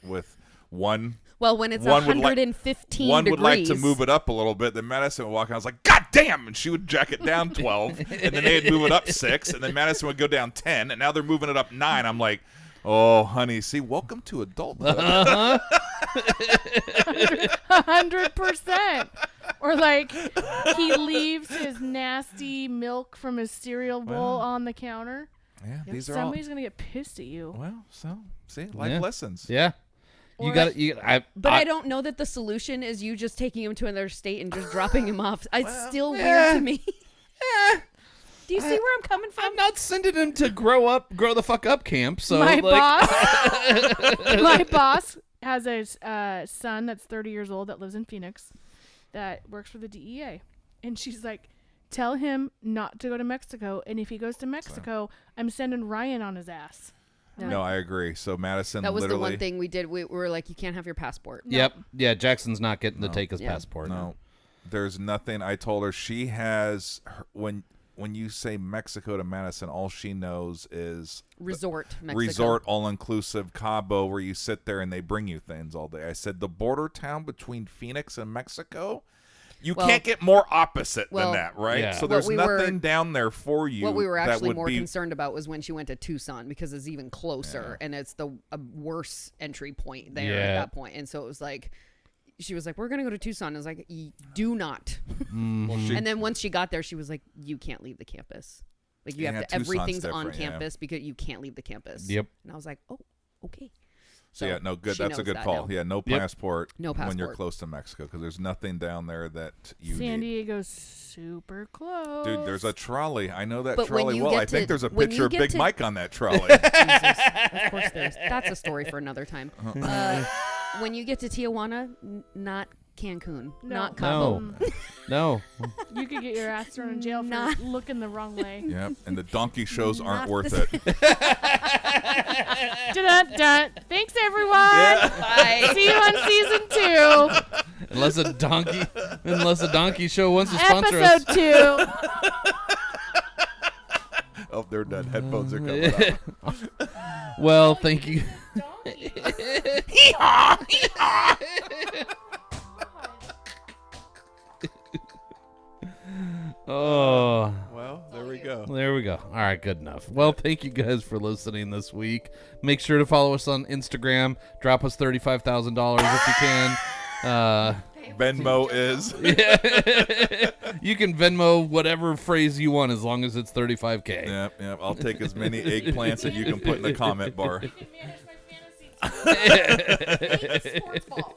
With one. Well, when it's 115 degrees. One would like to move it up a little bit. Then Madison would walk in. I was like, God damn! And she would jack it down 12. And then they'd move it up 6. And then Madison would go down 10. And now they're moving it up 9. I'm like, oh, honey, see, welcome to adulthood. 100%. Or like, he leaves his nasty milk from his cereal bowl on the counter. Yeah, these are somebody's going to get pissed at you. Well, so, see, life lessons. Yeah. But I don't know that the solution is you just taking him to another state and just dropping him off. It's still weird to me. Do you see where I'm coming from? I'm not sending him to grow the fuck up camp. So my boss has a son that's 30 years old that lives in Phoenix that works for the DEA. And she's like, tell him not to go to Mexico. And if he goes to Mexico, I'm sending Ryan on his ass. No, I agree. So Madison, that was the one thing we did. We were like, you can't have your passport. No. Yep. Yeah, Jackson's not getting to take his passport. No, there's nothing. I told her she has when you say Mexico to Madison, all she knows is resort all inclusive Cabo, where you sit there and they bring you things all day. I said the border town between Phoenix and Mexico. You can't get more opposite than that, right? Yeah. So there's nothing down there for you. What we were actually more concerned about was when she went to Tucson, because it's even closer and it's a worse entry point there at that point. And so it was like, she was like, we're going to go to Tucson. I was like, do not. Mm-hmm. And then once she got there, she was like, you can't leave the campus. Like, you have to, everything's on campus because you can't leave the campus. Yep. And I was like, oh, okay. So yeah, no, good. That's a good call. Now. Yeah, no passport. No passport when you're close to Mexico, because there's nothing down there that you San need. Diego's super close. Dude, there's a trolley. I know that but trolley well. I think there's a picture of Big Mike on that trolley. Jesus. Of course there's. That's a story for another time. When you get to Tijuana, not Cancun, not Cabo. No. You could get your ass thrown in jail for looking the wrong way. Yep, and the donkey shows aren't worth it. Dun-dun-dun. Thanks, everyone. Bye. See you on season 2. Unless a donkey show wants to sponsor us. Episode 2. Oh, they're done. Headphones are coming up. Well, thank you. Oh. Well, there we go. There we go. All right, good enough. Well, thank you guys for listening this week. Make sure to follow us on Instagram. Drop us $35,000 if you can. Venmo is. You can Venmo whatever phrase you want as long as it's $35K. Yep. I'll take as many eggplants that you can put in the comment bar. Sports ball.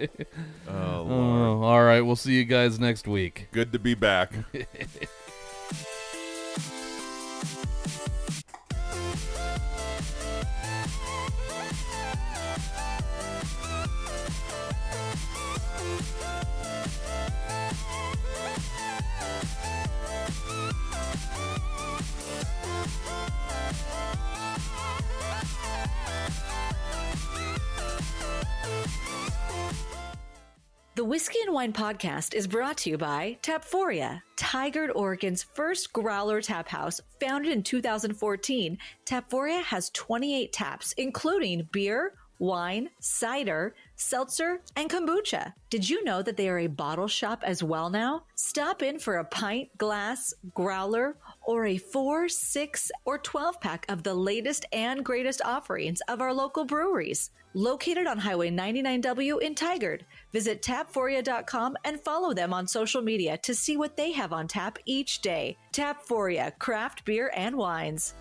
Oh, Lord. All right. We'll see you guys next week. Good to be back. The Whiskey and Wine podcast is brought to you by Tapforia, Tigard, Oregon's first growler tap house. Founded in 2014, Tapforia has 28 taps, including beer, wine, cider, seltzer, and kombucha. Did you know that they are a bottle shop as well now? Stop in for a pint, glass, growler, or a 4, 6, or 12-pack of the latest and greatest offerings of our local breweries. Located on Highway 99W in Tigard. Visit tapforia.com and follow them on social media to see what they have on tap each day. Tapforia, craft beer and wines.